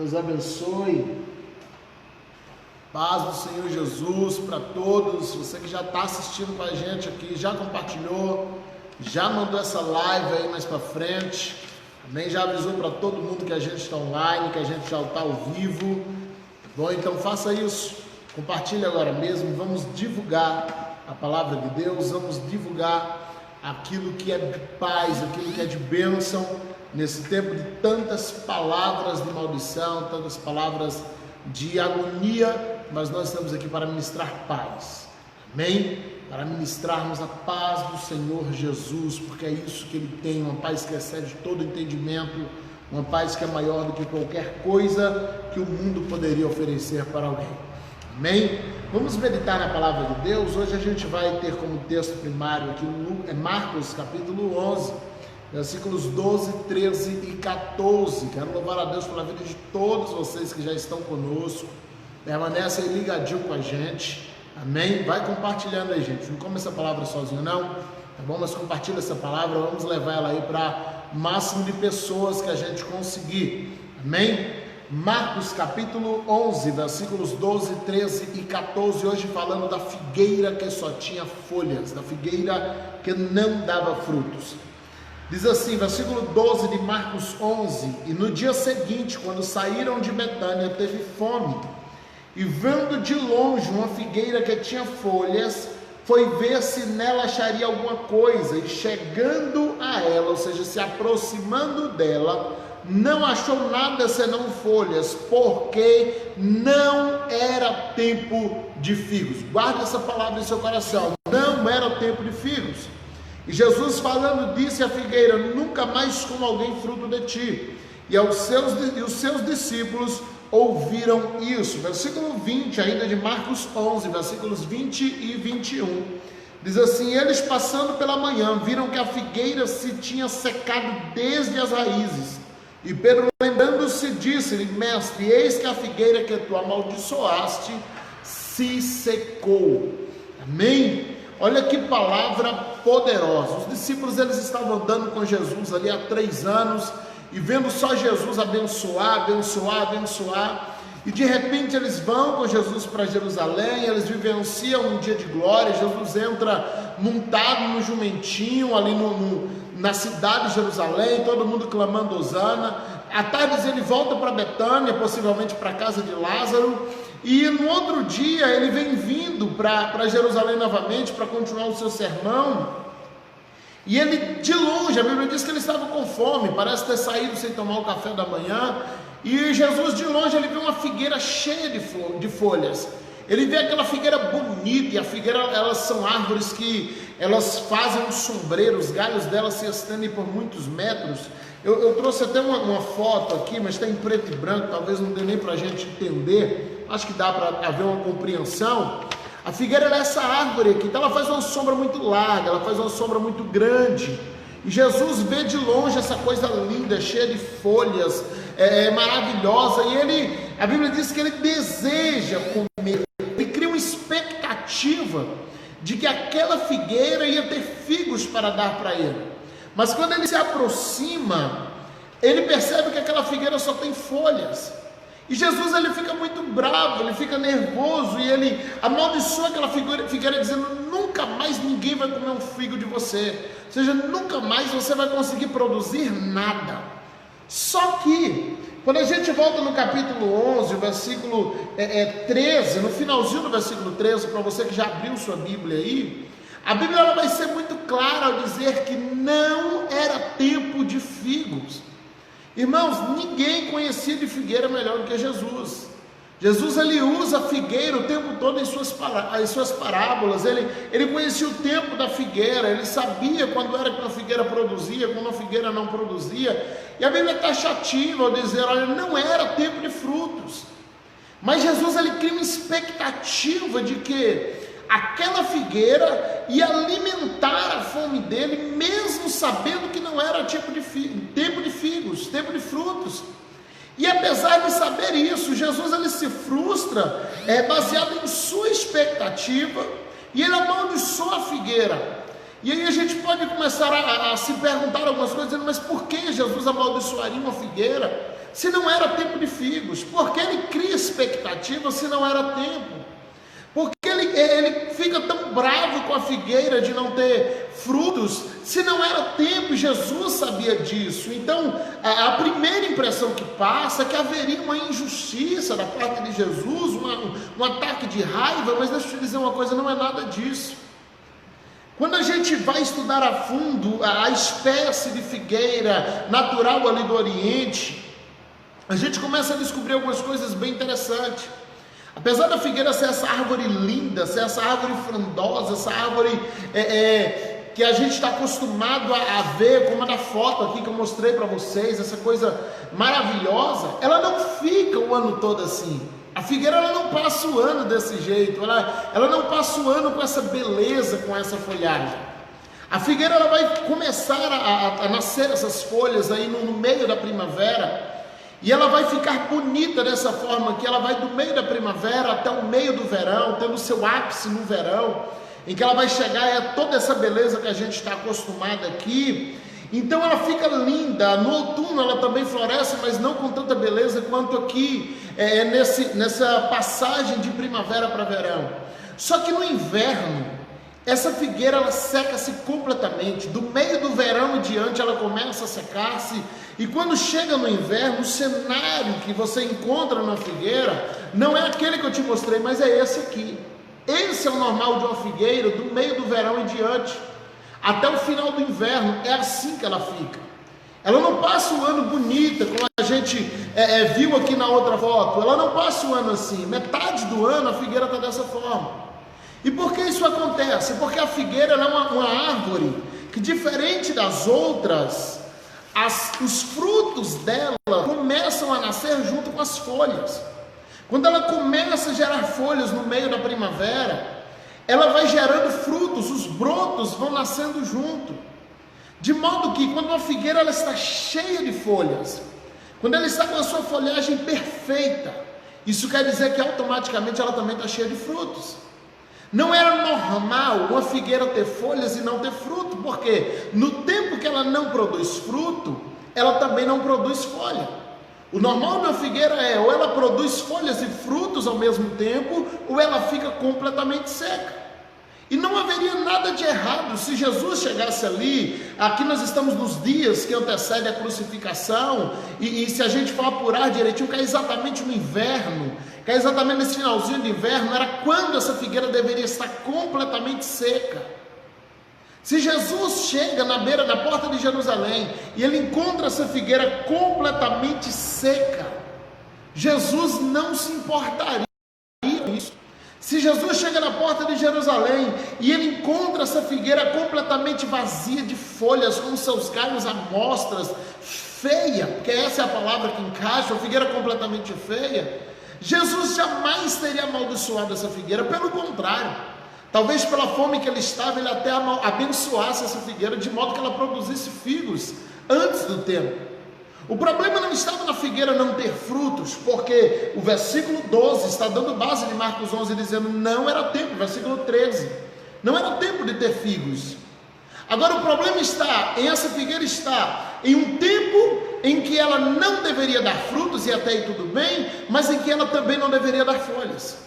Deus abençoe. Paz do Senhor Jesus para todos. Você que já está assistindo com a gente aqui, já compartilhou, já mandou essa live aí mais para frente. Amém? Já avisou para todo mundo que a gente está online, que a gente já está ao vivo. Bom, então faça isso. Compartilhe agora mesmo. Vamos divulgar a palavra de Deus. Vamos divulgar aquilo que é de paz, aquilo que é de bênção. Nesse tempo de tantas palavras de maldição, tantas palavras de agonia, mas nós estamos aqui para ministrar paz, amém? Para ministrarmos a paz do Senhor Jesus, porque é isso que Ele tem, uma paz que excede todo entendimento, uma paz que é maior do que qualquer coisa que o mundo poderia oferecer para alguém, amém? Vamos meditar na palavra de Deus. Hoje a gente vai ter como texto primário aqui Marcos capítulo 11, versículos 12, 13 e 14. Quero louvar a Deus pela vida de todos vocês que já estão conosco. Permanece aí ligadinho com a gente. Amém? Vai compartilhando aí, gente. Não come essa palavra sozinho, não. Tá bom? Mas compartilha essa palavra. Vamos levar ela aí para o máximo de pessoas que a gente conseguir. Amém? Marcos capítulo 11, versículos 12, 13 e 14. Hoje falando da figueira que só tinha folhas, da figueira que não dava frutos. Diz assim, versículo 12 de Marcos 11: E no dia seguinte, quando saíram de Betânia, teve fome, e vendo de longe uma figueira que tinha folhas, foi ver se nela acharia alguma coisa, e chegando a ela, ou seja, se aproximando dela, não achou nada senão folhas, porque não era tempo de figos. Guarde essa palavra em seu coração, não era tempo de figos. E Jesus falando disse à figueira: nunca mais coma alguém fruto de ti. E os seus discípulos ouviram isso. Versículo 20 ainda de Marcos 11, versículos 20 e 21. Diz assim: eles passando pela manhã, viram que a figueira se tinha secado desde as raízes. E Pedro, lembrando-se, disse-lhe: mestre, eis que a figueira que tu amaldiçoaste se secou. Amém? Olha que palavra poderosa. Os discípulos, eles estavam andando com Jesus ali há 3 anos, e vendo só Jesus abençoar, e de repente eles vão com Jesus para Jerusalém, eles vivenciam um dia de glória. Jesus entra montado no jumentinho ali na cidade de Jerusalém, todo mundo clamando hosana. À tarde ele volta para Betânia, possivelmente para a casa de Lázaro, e no outro dia ele vem vindo para Jerusalém novamente para continuar o seu sermão. E ele, de longe, a Bíblia diz que ele estava com fome, parece ter saído sem tomar o café da manhã. E Jesus, de longe, ele vê uma figueira cheia de folhas. Ele vê aquela figueira bonita, e a figueira, elas são árvores que elas fazem um sombreiro, os galhos delas se estendem por muitos metros. Eu trouxe até uma foto aqui, mas está em preto e branco, talvez não dê nem para a gente entender. Acho que dá para haver uma compreensão. A figueira é essa árvore aqui, então ela faz uma sombra muito larga, ela faz uma sombra muito grande. E Jesus vê de longe essa coisa linda, cheia de folhas, maravilhosa, e a Bíblia diz que ele deseja comer, ele cria uma expectativa de que aquela figueira ia ter figos para dar para ele. Mas quando ele se aproxima, ele percebe que aquela figueira só tem folhas. E Jesus, ele fica muito bravo, ele fica nervoso, e ele amaldiçoa aquela figueira dizendo: nunca mais ninguém vai comer um figo de você, ou seja, nunca mais você vai conseguir produzir nada. Só que, quando a gente volta no capítulo 11, o versículo 13, no finalzinho do versículo 13, para você que já abriu sua Bíblia aí, a Bíblia ela vai ser muito clara ao dizer que não era tempo de figos. Irmãos, ninguém conhecia de figueira melhor do que Jesus. Jesus, ele usa a figueira o tempo todo em suas parábolas. Ele conhecia o tempo da figueira, ele sabia quando era que uma figueira produzia, quando uma figueira não produzia. E a Bíblia é taxativa ao dizer: olha, não era tempo de frutos. Mas Jesus, ele cria uma expectativa de que aquela figueira ia alimentar a fome dele, mesmo sabendo que não era tempo de figos, tempo de frutos. E apesar de saber isso, Jesus, ele se frustra, baseado em sua expectativa, e ele amaldiçoa a figueira. E aí a gente pode começar a se perguntar algumas coisas, dizendo, mas por que Jesus amaldiçoaria uma figueira se não era tempo de figos? Por que ele cria expectativa se não era tempo? Por que ele fica tão bravo com a figueira de não ter frutos se não era tempo? Jesus sabia disso. Então a primeira impressão que passa é que haveria uma injustiça da parte de Jesus, um ataque de raiva, mas deixa eu te dizer uma coisa, não é nada disso. Quando a gente vai estudar a fundo a espécie de figueira natural ali do Oriente, a gente começa a descobrir algumas coisas bem interessantes. Apesar da figueira ser essa árvore linda, ser essa árvore frondosa, essa árvore que a gente está acostumado a ver, como a da foto aqui que eu mostrei para vocês, essa coisa maravilhosa, ela não fica o ano todo assim. A figueira ela não passa o ano desse jeito, ela não passa o ano com essa beleza, com essa folhagem. A figueira ela vai começar a nascer essas folhas aí no meio da primavera, e ela vai ficar bonita dessa forma que ela vai do meio da primavera até o meio do verão, tendo seu ápice no verão, em que ela vai chegar a toda essa beleza que a gente está acostumado aqui. Então ela fica linda. No outono ela também floresce, mas não com tanta beleza quanto aqui, nessa passagem de primavera para verão. Só que no inverno, essa figueira ela seca-se completamente. Do meio do verão em diante ela começa a secar-se, e quando chega no inverno, o cenário que você encontra na figueira não é aquele que eu te mostrei, mas é esse aqui. Esse é o normal de uma figueira do meio do verão em diante até o final do inverno. É assim que ela fica. Ela não passa o ano bonita, como a gente viu aqui na outra foto. Ela não passa o ano assim. Metade do ano a figueira está dessa forma. E por que isso acontece? Porque a figueira é uma árvore que, diferente das outras, os frutos dela começam a nascer junto com as folhas. Quando ela começa a gerar folhas no meio da primavera, ela vai gerando frutos, os brotos vão nascendo junto. De modo que quando uma figueira ela está cheia de folhas, quando ela está com a sua folhagem perfeita, isso quer dizer que automaticamente ela também está cheia de frutos. Não era normal uma figueira ter folhas e não ter fruto, porque no tempo que ela não produz fruto, ela também não produz folha. O normal de uma figueira ou ela produz folhas e frutos ao mesmo tempo, ou ela fica completamente seca. E não haveria nada de errado se Jesus chegasse ali. Aqui nós estamos nos dias que antecedem a crucificação, e se a gente for apurar direitinho, que é exatamente no inverno, que é exatamente nesse finalzinho de inverno, era quando essa figueira deveria estar completamente seca. Se Jesus chega na porta de Jerusalém, e ele encontra essa figueira completamente seca, Jesus não se importaria com isso. Se Jesus chega na porta de Jerusalém e ele encontra essa figueira completamente vazia de folhas, com seus galhos à mostras, feia, porque essa é a palavra que encaixa, a figueira completamente feia, Jesus jamais teria amaldiçoado essa figueira. Pelo contrário, talvez pela fome que ele estava, ele até abençoasse essa figueira, de modo que ela produzisse figos antes do tempo. O problema não estava na figueira não ter frutos, porque o versículo 12 está dando base de Marcos 11, dizendo não era tempo. Versículo 13, não era tempo de ter figos. Agora o problema está em essa figueira estar em um tempo em que ela não deveria dar frutos, e até aí tudo bem, mas em que ela também não deveria dar folhas.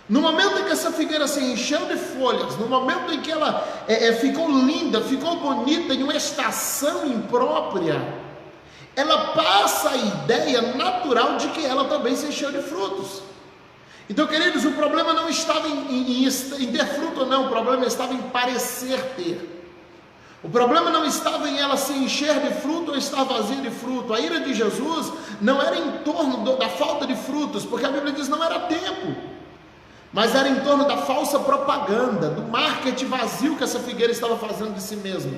No momento em que essa figueira se encheu de folhas, no momento em que ela ficou linda, ficou bonita, em uma estação imprópria, ela passa a ideia natural de que ela também se encheu de frutos. Então, queridos, o problema não estava em ter fruto ou não, o problema estava em parecer ter. O problema não estava em ela se encher de fruto ou estar vazia de fruto. A ira de Jesus não era em torno da falta de frutos, porque a Bíblia diz não era tempo, mas era em torno da falsa propaganda, do marketing vazio que essa figueira estava fazendo de si mesma.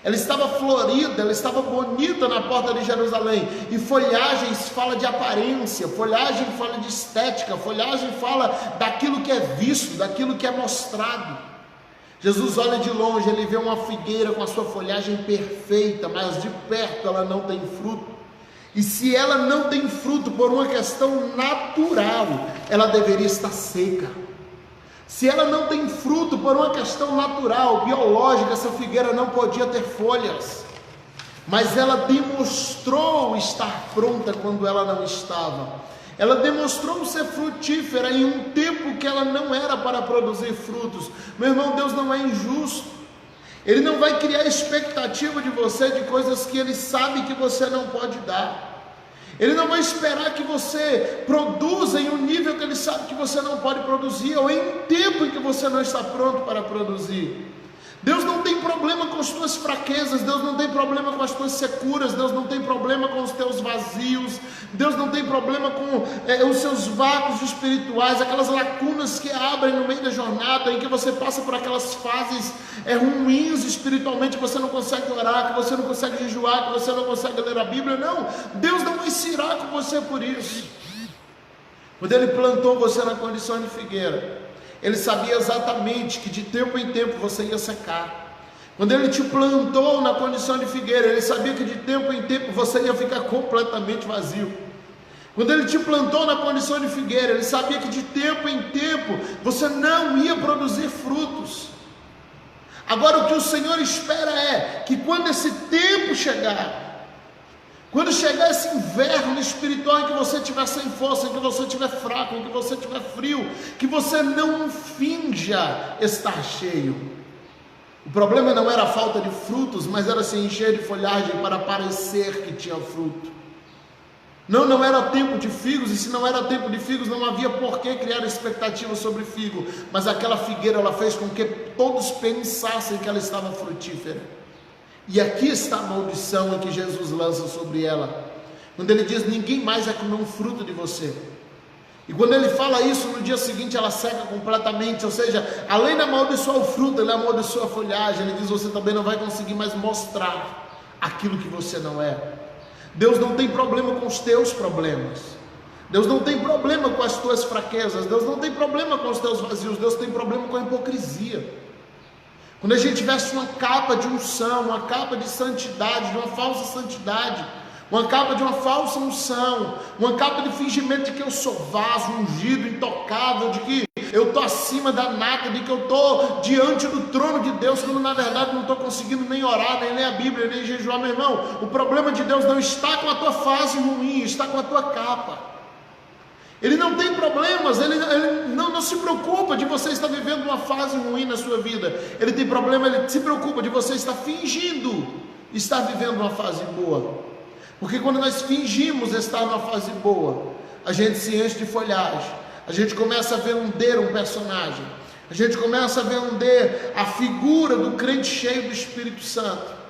Ela estava florida, ela estava bonita na porta de Jerusalém, e folhagens fala de aparência, folhagem fala de estética, folhagem fala daquilo que é visto, daquilo que é mostrado. Jesus olha de longe, ele vê uma figueira com a sua folhagem perfeita, mas de perto ela não tem fruto. E se ela não tem fruto por uma questão natural, ela deveria estar seca. Se ela não tem fruto por uma questão natural, biológica, essa figueira não podia ter folhas. Mas ela demonstrou estar pronta quando ela não estava. Ela demonstrou ser frutífera em um tempo que ela não era para produzir frutos. Meu irmão, Deus não é injusto. Ele não vai criar expectativa de você de coisas que Ele sabe que você não pode dar. Ele não vai esperar que você produza em um nível que Ele sabe que você não pode produzir, ou em um tempo em que você não está pronto para produzir. Deus não tem problema com as tuas fraquezas, Deus não tem problema com as tuas securas, Deus não tem problema com os teus vazios, Deus não tem problema com os seus vácuos espirituais, aquelas lacunas que abrem no meio da jornada, em que você passa por aquelas fases ruins espiritualmente, que você não consegue orar, que você não consegue jejuar, que você não consegue ler a Bíblia. Não, Deus não vai se irar com você por isso. Quando Ele plantou você na condição de figueira, Ele sabia exatamente que de tempo em tempo você ia secar. Quando Ele te plantou na condição de figueira, Ele sabia que de tempo em tempo você ia ficar completamente vazio. Quando Ele te plantou na condição de figueira, Ele sabia que de tempo em tempo você não ia produzir frutos. Agora o que o Senhor espera é que quando esse tempo chegar, quando chegar esse inverno espiritual em que você estiver sem força, em que você estiver fraco, em que você estiver frio, que você não finja estar cheio. O problema não era a falta de frutos, mas era se encher de folhagem para parecer que tinha fruto. Não era tempo de figos, e se não era tempo de figos, não havia por que criar expectativa sobre figo. Mas aquela figueira, ela fez com que todos pensassem que ela estava frutífera. E aqui está a maldição que Jesus lança sobre ela, quando Ele diz: ninguém mais vai comer um fruto de você. E quando Ele fala isso, no dia seguinte ela seca completamente. Ou seja, além de amaldiçoar o fruto, Ele amaldiçoa a folhagem. Ele diz: você também não vai conseguir mais mostrar aquilo que você não é. Deus não tem problema com os teus problemas, Deus não tem problema com as tuas fraquezas, Deus não tem problema com os teus vazios, Deus tem problema com a hipocrisia. Quando a gente veste uma capa de unção, uma capa de santidade, de uma falsa santidade, uma capa de uma falsa unção, uma capa de fingimento de que eu sou vaso, ungido, intocável, de que eu estou acima da nata, de que eu estou diante do trono de Deus, quando na verdade não estou conseguindo nem orar, nem ler a Bíblia, nem jejuar. Meu irmão, o problema de Deus não está com a tua fase ruim, está com a tua capa. Ele não tem problemas, ele não se preocupa de você estar vivendo uma fase ruim na sua vida. Ele tem problema, ele se preocupa de você estar fingindo estar vivendo uma fase boa. Porque quando nós fingimos estar numa fase boa, a gente se enche de folhagem, a gente começa a vender um personagem, a gente começa a vender a figura do crente cheio do Espírito Santo.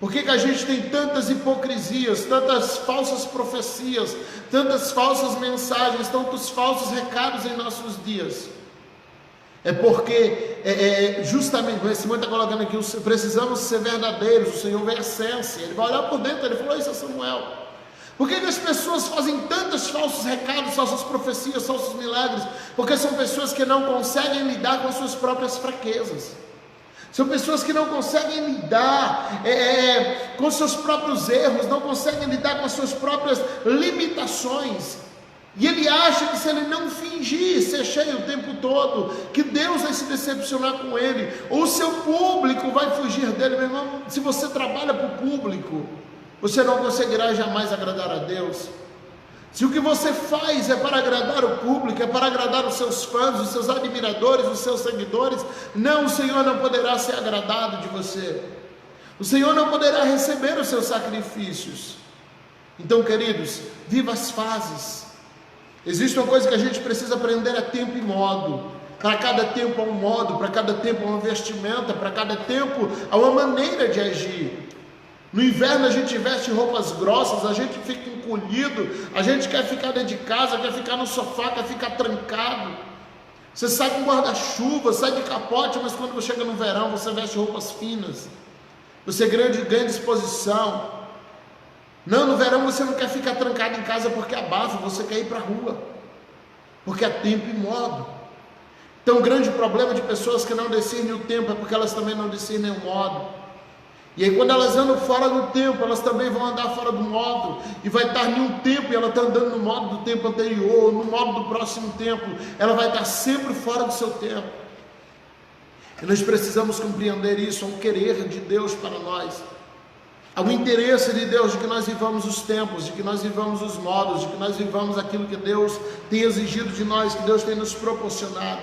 Por que a gente tem tantas hipocrisias, tantas falsas profecias, tantas falsas mensagens, tantos falsos recados em nossos dias? É porque, justamente, esse irmão está colocando aqui, precisamos ser verdadeiros, o Senhor vê a essência, Ele vai olhar por dentro, Ele falou isso a Samuel. Por que as pessoas fazem tantos falsos recados, falsas profecias, falsos milagres? Porque são pessoas que não conseguem lidar com as suas próprias fraquezas. São pessoas que não conseguem lidar com os seus próprios erros, não conseguem lidar com as suas próprias limitações. E ele acha que se ele não fingir ser cheio o tempo todo, que Deus vai se decepcionar com ele, ou o seu público vai fugir dele. Meu irmão, se você trabalha para o público, você não conseguirá jamais agradar a Deus. Se o que você faz é para agradar o público, é para agradar os seus fãs, os seus admiradores, os seus seguidores, não, o Senhor não poderá ser agradado de você. O Senhor não poderá receber os seus sacrifícios. Então, queridos, viva as fases. Existe uma coisa que a gente precisa aprender: é tempo e modo. Para cada tempo há um modo, para cada tempo há uma vestimenta, para cada tempo há uma maneira de agir. No inverno a gente veste roupas grossas, a gente fica encolhido, a gente quer ficar dentro de casa, quer ficar no sofá, quer ficar trancado. Você sai com guarda-chuva, sai de capote, mas quando você chega no verão, você veste roupas finas. Você ganha disposição. Não, no verão você não quer ficar trancado em casa porque abafa, você quer ir para a rua. Porque é tempo e modo. Então o grande problema de pessoas que não discernem o tempo é porque elas também não discernem o modo. E aí quando elas andam fora do tempo, elas também vão andar fora do modo, e vai estar em um tempo e ela está andando no modo do tempo anterior, no modo do próximo tempo, ela vai estar sempre fora do seu tempo. E nós precisamos compreender isso, há um querer de Deus para nós. Há um interesse de Deus de que nós vivamos os tempos, de que nós vivamos os modos, de que nós vivamos aquilo que Deus tem exigido de nós, que Deus tem nos proporcionado.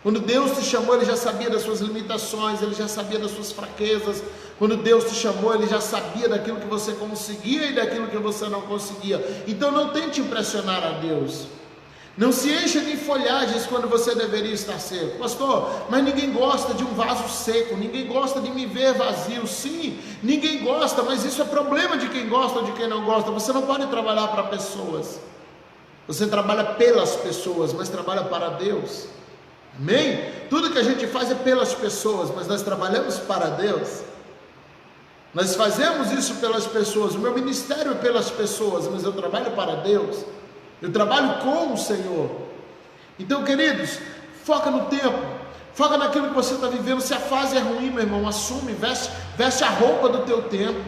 Quando Deus te chamou, Ele já sabia das suas limitações, Ele já sabia das suas fraquezas. Quando Deus te chamou, Ele já sabia daquilo que você conseguia e daquilo que você não conseguia. Então não tente impressionar a Deus. Não se encha de folhagens quando você deveria estar seco. Pastor, mas ninguém gosta de um vaso seco, ninguém gosta de me ver vazio. Sim, ninguém gosta, mas isso é problema de quem gosta ou de quem não gosta. Você não pode trabalhar para pessoas. Você trabalha pelas pessoas, mas trabalha para Deus. Amém? Tudo que a gente faz é pelas pessoas, mas nós trabalhamos para Deus. Nós fazemos isso pelas pessoas. O meu ministério é pelas pessoas, mas eu trabalho para Deus. Eu trabalho com o Senhor. Então, queridos, foca no tempo, foca naquilo que você está vivendo. Se a fase é ruim, meu irmão, assume, veste a roupa do teu tempo.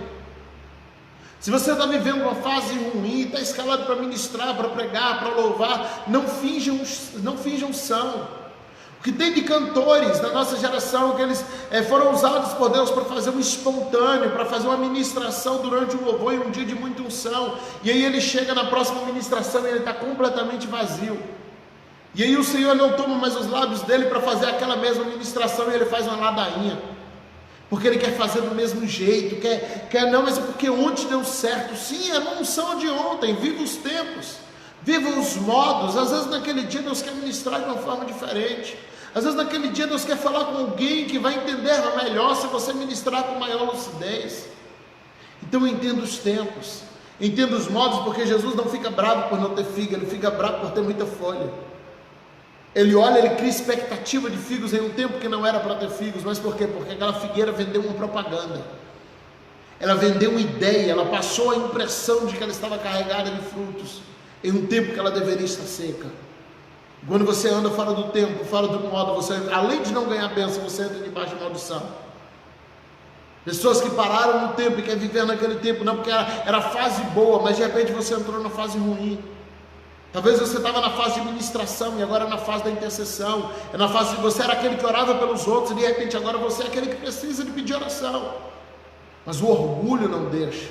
Se você está vivendo uma fase ruim, está escalado para ministrar, para pregar, para louvar, não finjam são. O que tem de cantores na nossa geração, que eles foram usados por Deus para fazer um espontâneo, para fazer uma ministração durante o louvor em um dia de muita unção, e aí ele chega na próxima ministração e ele está completamente vazio, e aí o Senhor não toma mais os lábios dele para fazer aquela mesma ministração, e ele faz uma ladainha, porque ele quer fazer do mesmo jeito, não, mas é porque ontem deu certo. Sim, é uma unção de ontem. Viva os tempos, viva os modos. Às vezes naquele dia Deus quer ministrar de uma forma diferente. Às vezes naquele dia Deus quer falar com alguém que vai entender melhor se você ministrar com maior lucidez. Então entenda os tempos, entenda os modos, porque Jesus não fica bravo por não ter figa, Ele fica bravo por ter muita folha. Ele olha, Ele cria expectativa de figos em um tempo que não era para ter figos. Mas por quê? Porque aquela figueira vendeu uma propaganda, ela vendeu uma ideia, ela passou a impressão de que ela estava carregada de frutos em um tempo que ela deveria estar seca. Quando você anda fora do tempo, fora do modo, você, além de não ganhar bênção, você entra debaixo de maldição. Pessoas que pararam no tempo e querem viver naquele tempo, não porque era fase boa, mas de repente você entrou na fase ruim. Talvez você estava na fase de ministração e agora na fase da intercessão, na fase de você era aquele que orava pelos outros e de repente agora você é aquele que precisa de pedir oração. Mas o orgulho não deixa,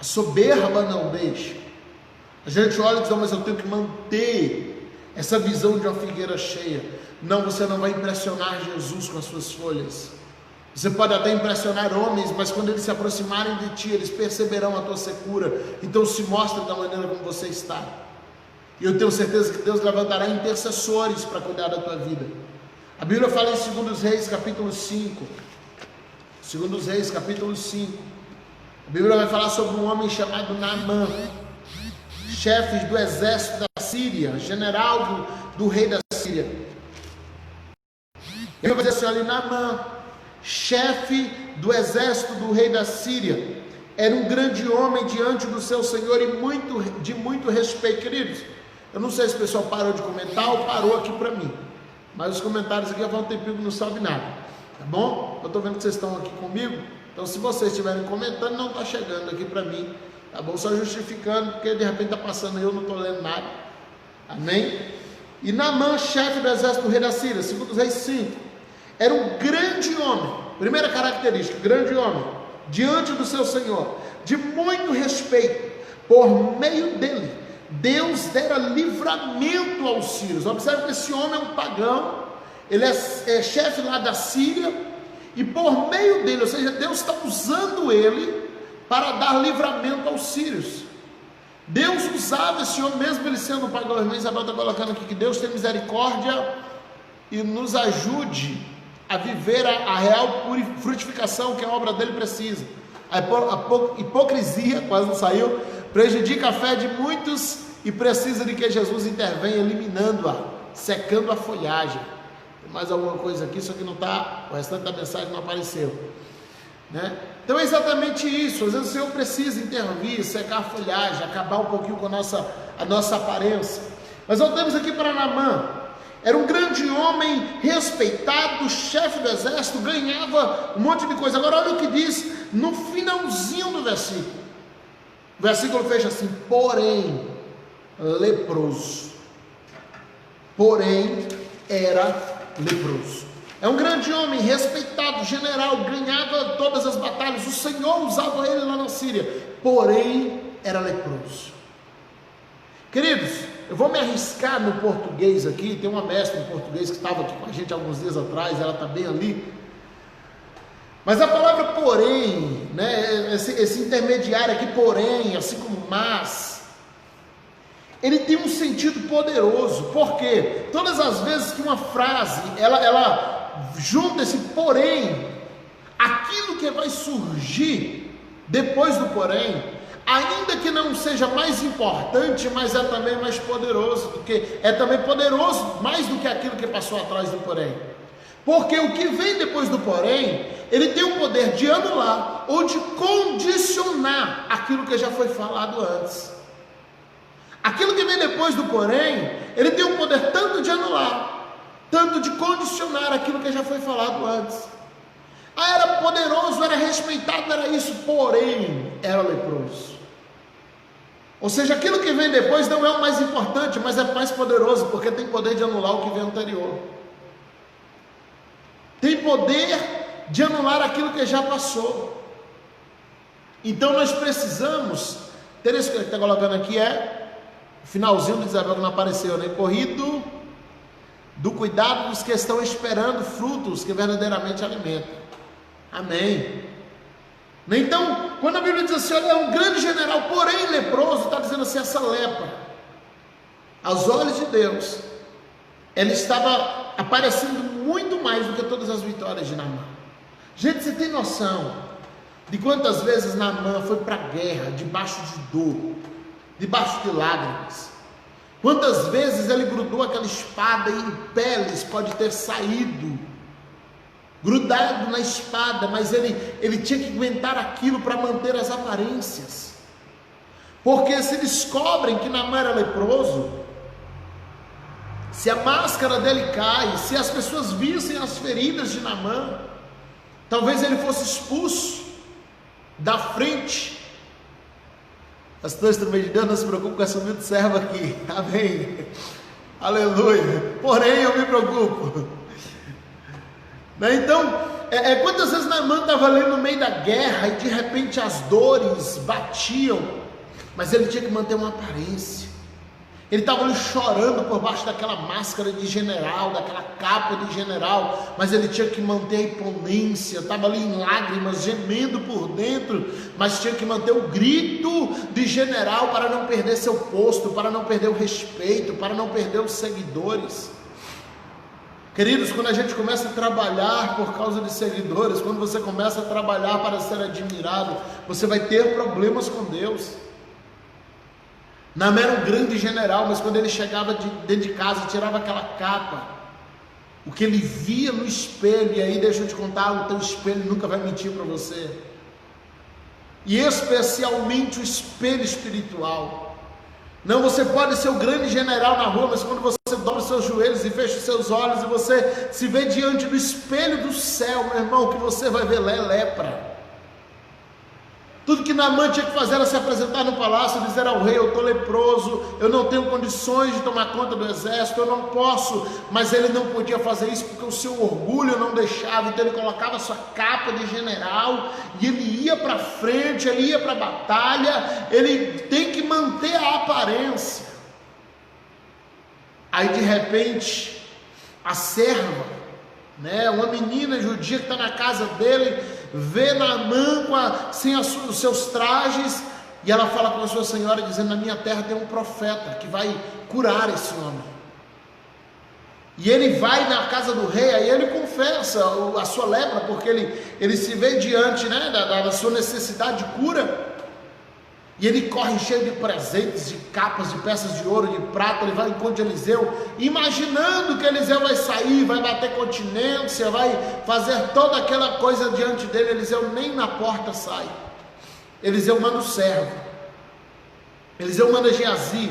a soberba não deixa. A gente olha e diz, mas eu tenho que manter essa visão de uma figueira cheia. Não, você não vai impressionar Jesus com as suas folhas. Você pode até impressionar homens, mas quando eles se aproximarem de ti, eles perceberão a tua secura. Então se mostra da maneira como você está. E eu tenho certeza que Deus levantará intercessores para cuidar da tua vida. A Bíblia fala em 2 Reis capítulo 5. 2 Reis capítulo 5. A Bíblia vai falar sobre um homem chamado Naamã, chefe do exército da Síria, general do rei da Síria. Ele vai dizer assim, olha, Naamã, chefe do exército do rei da Síria, era um grande homem diante do seu Senhor e de muito respeito. Queridos, eu não sei se o pessoal parou de comentar ou parou aqui para mim, mas os comentários aqui vão ter tempo que não sabe nada, tá bom? Eu estou vendo que vocês estão aqui comigo, então se vocês estiverem comentando, não está chegando aqui para mim, tá bom? Só justificando, porque de repente está passando eu não estou lendo nada, amém? E Naamã, chefe do exército do rei da Síria, 2 Reis 5, era um grande homem, primeira característica, grande homem, diante do seu Senhor, de muito respeito. Por meio dele, Deus dera livramento aos sírios. Observe que esse homem é um pagão, ele é chefe lá da Síria, e por meio dele, ou seja, Deus está usando ele para dar livramento aos sírios. Deus usava esse homem, mesmo ele sendo um pagão. A irmã Isabel está colocando aqui que Deus tem misericórdia e nos ajude a viver a real frutificação que a obra dele precisa. A hipocrisia, quase não saiu, prejudica a fé de muitos e precisa de que Jesus intervenha, eliminando-a, secando a folhagem. Tem mais alguma coisa aqui, só que não está, o restante da mensagem não apareceu, né? Então é exatamente isso. Às vezes o Senhor precisa intervir, secar a folhagem, acabar um pouquinho com a nossa aparência. Mas voltamos aqui para Naamã. Era um grande homem, respeitado, chefe do exército, ganhava um monte de coisa. Agora olha o que diz no finalzinho do versículo. O versículo fecha assim, porém, leproso. Porém, era leproso. É um grande homem, respeitado, general, ganhava todas as batalhas. O Senhor usava ele lá na Síria, porém era leproso. Queridos, eu vou me arriscar no português aqui. Tem uma mestra em português que estava aqui com a gente alguns dias atrás, ela está bem ali. Mas a palavra porém, né, esse intermediário aqui, porém, assim como mas, ele tem um sentido poderoso. Porque todas as vezes que uma frase, ela junta esse porém, aquilo que vai surgir depois do porém, ainda que não seja mais importante, mas é também mais poderoso, porque é também poderoso mais do que aquilo que passou atrás do porém. Porque o que vem depois do porém, ele tem o poder de anular ou de condicionar aquilo que já foi falado antes. Aquilo que vem depois do porém, ele tem o poder tanto de anular, tanto de condicionar aquilo que já foi falado antes. Era poderoso, era respeitado, era isso, porém era leproso. Ou seja, aquilo que vem depois não é o mais importante, mas é mais poderoso, porque tem poder de anular o que vem anterior. Tem poder de anular aquilo que já passou. Então nós precisamos ter isso que ele está colocando aqui, o finalzinho do Isabel que não apareceu, né? Corrido do cuidado dos que estão esperando frutos que verdadeiramente alimentam. Amém. Então, quando a Bíblia diz assim, olha, é um grande general, porém leproso, está dizendo assim, essa lepra, aos olhos de Deus, ela estava aparecendo muito mais do que todas as vitórias de Naamã. Gente, você tem noção de quantas vezes Naamã foi para a guerra, debaixo de dor, debaixo de lágrimas? Quantas vezes ele grudou aquela espada e peles pode ter saído, grudado na espada, mas ele tinha que aguentar aquilo para manter as aparências. Porque se descobrem que Naamã era leproso, se a máscara dele cai, se as pessoas vissem as feridas de Naamã, talvez ele fosse expulso da frente. Pastor, instrumento de Deus, não se preocupe com essa humilde serva aqui, amém, aleluia, porém eu me preocupo. Então, quantas vezes Naamã estava ali no meio da guerra e de repente as dores batiam, mas ele tinha que manter uma aparência. Ele estava ali chorando por baixo daquela máscara de general, daquela capa de general, mas ele tinha que manter a imponência, estava ali em lágrimas, gemendo por dentro, mas tinha que manter o grito de general para não perder seu posto, para não perder o respeito, para não perder os seguidores. Queridos, quando a gente começa a trabalhar por causa de seguidores, quando você começa a trabalhar para ser admirado, você vai ter problemas com Deus. Naamã era um grande general, mas quando ele chegava dentro de casa, tirava aquela capa, o que ele via no espelho, e aí deixa eu te contar, o teu espelho nunca vai mentir para você, e especialmente o espelho espiritual. Não, você pode ser o grande general na rua, mas quando você dobra os seus joelhos e fecha os seus olhos, e você se vê diante do espelho do céu, meu irmão, o que você vai ver lá é lepra. Tudo que Naamã tinha que fazer era se apresentar no palácio e dizer ao rei, eu estou leproso, eu não tenho condições de tomar conta do exército, eu não posso, mas ele não podia fazer isso porque o seu orgulho não deixava, então ele colocava a sua capa de general, e ele ia para frente, ele ia para a batalha, ele tem que manter a aparência. Aí de repente, a serva, uma menina judia que está na casa dele, vê Naamã sem os seus trajes, e ela fala com a sua senhora, dizendo, na minha terra tem um profeta, que vai curar esse homem, e ele vai na casa do rei, aí ele confessa a sua lepra, porque ele se vê diante da sua necessidade de cura, e ele corre cheio de presentes, de capas, de peças de ouro, de prata, ele vai em encontro de Eliseu, imaginando que Eliseu vai sair, vai bater continência, vai fazer toda aquela coisa diante dele. Eliseu nem na porta sai. Eliseu manda o servo, Eliseu manda Geazi,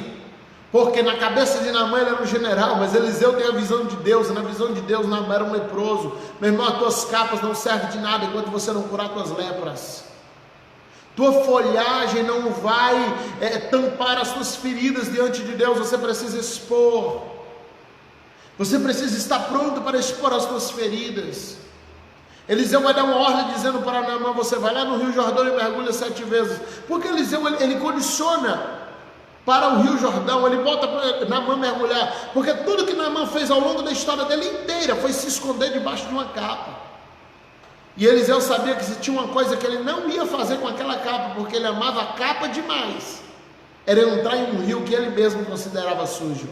porque na cabeça de Naamã ele era um general, mas Eliseu tem a visão de Deus, e na visão de Deus Naamã era um leproso. Meu irmão, as tuas capas não servem de nada enquanto você não curar tuas lepras. Tua folhagem não vai tampar as tuas feridas diante de Deus, você precisa expor. Você precisa estar pronto para expor as suas feridas. Eliseu vai dar uma ordem dizendo para Naamã: você vai lá no Rio Jordão e mergulha 7 vezes. Porque Eliseu ele condiciona para o Rio Jordão, ele bota para Naamã mergulhar, porque tudo que Naamã fez ao longo da história dele inteira foi se esconder debaixo de uma capa. E Eliseu sabia que se tinha uma coisa que ele não ia fazer com aquela capa, porque ele amava a capa demais, era entrar em um rio que ele mesmo considerava sujo.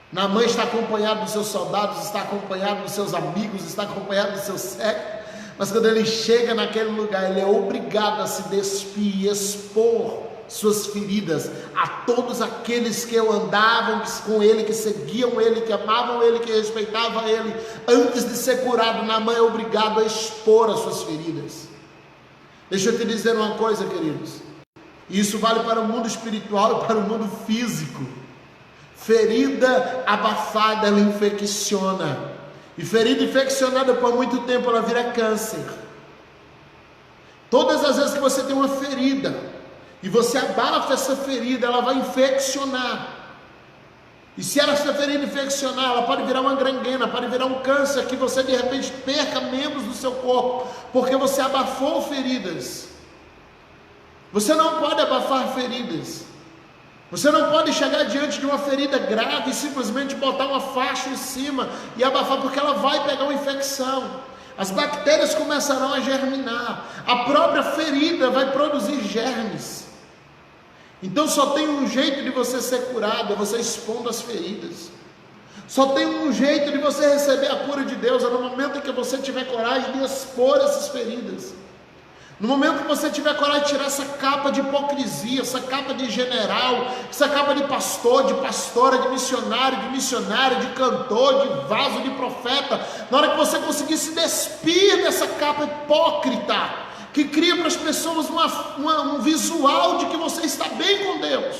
Naamã está acompanhado dos seus soldados, está acompanhado dos seus amigos, está acompanhado do seu século, mas quando ele chega naquele lugar, ele é obrigado a se despir, expor suas feridas a todos aqueles que andavam com ele, que seguiam ele, que amavam ele, que respeitavam ele. Antes de ser curado, Naamã é obrigado a expor as suas feridas. Deixa eu te dizer uma coisa, queridos, isso vale para o mundo espiritual e para o mundo físico. Ferida abafada, ela infecciona, e ferida infeccionada por muito tempo, ela vira câncer. Todas as vezes que você tem uma ferida e você abafa essa ferida, ela vai infeccionar. E se essa ferida infeccionar, ela pode virar uma gangrena, pode virar um câncer, que você de repente perca membros do seu corpo, porque você abafou feridas. Você não pode abafar feridas. Você não pode chegar diante de uma ferida grave e simplesmente botar uma faixa em cima e abafar, porque ela vai pegar uma infecção. As bactérias começarão a germinar, a própria ferida vai produzir germes. Então só tem um jeito de você ser curado, é você expondo as feridas. Só tem um jeito de você receber a cura de Deus, é no momento em que você tiver coragem de expor essas feridas. No momento que você tiver coragem de tirar essa capa de hipocrisia, essa capa de general, essa capa de pastor, de pastora, de missionário, de cantor, de vaso, de profeta, na hora que você conseguir se despir dessa capa hipócrita, que cria para as pessoas um visual de que você está bem com Deus,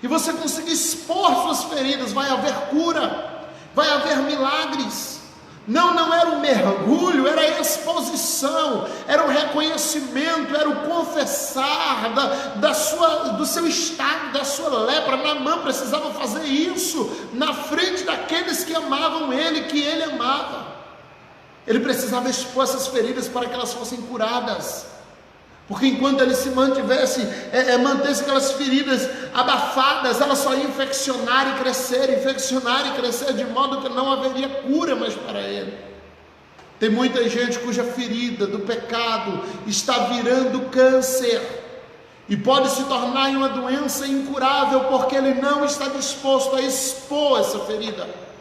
e você conseguir expor suas feridas, vai haver cura, vai haver milagres. Não era um mergulho, era a exposição, era o reconhecimento, era o confessar do seu estado, da sua lepra. Naamã precisava fazer isso na frente daqueles que amavam ele, que ele amava. Ele precisava expor essas feridas para que elas fossem curadas, porque enquanto ele se mantesse aquelas feridas abafadas, elas só iam infeccionar e crescer, de modo que não haveria cura mais para ele. Tem muita gente cuja ferida do pecado está virando câncer, e pode se tornar em uma doença incurável, porque ele não está disposto a expor essa ferida.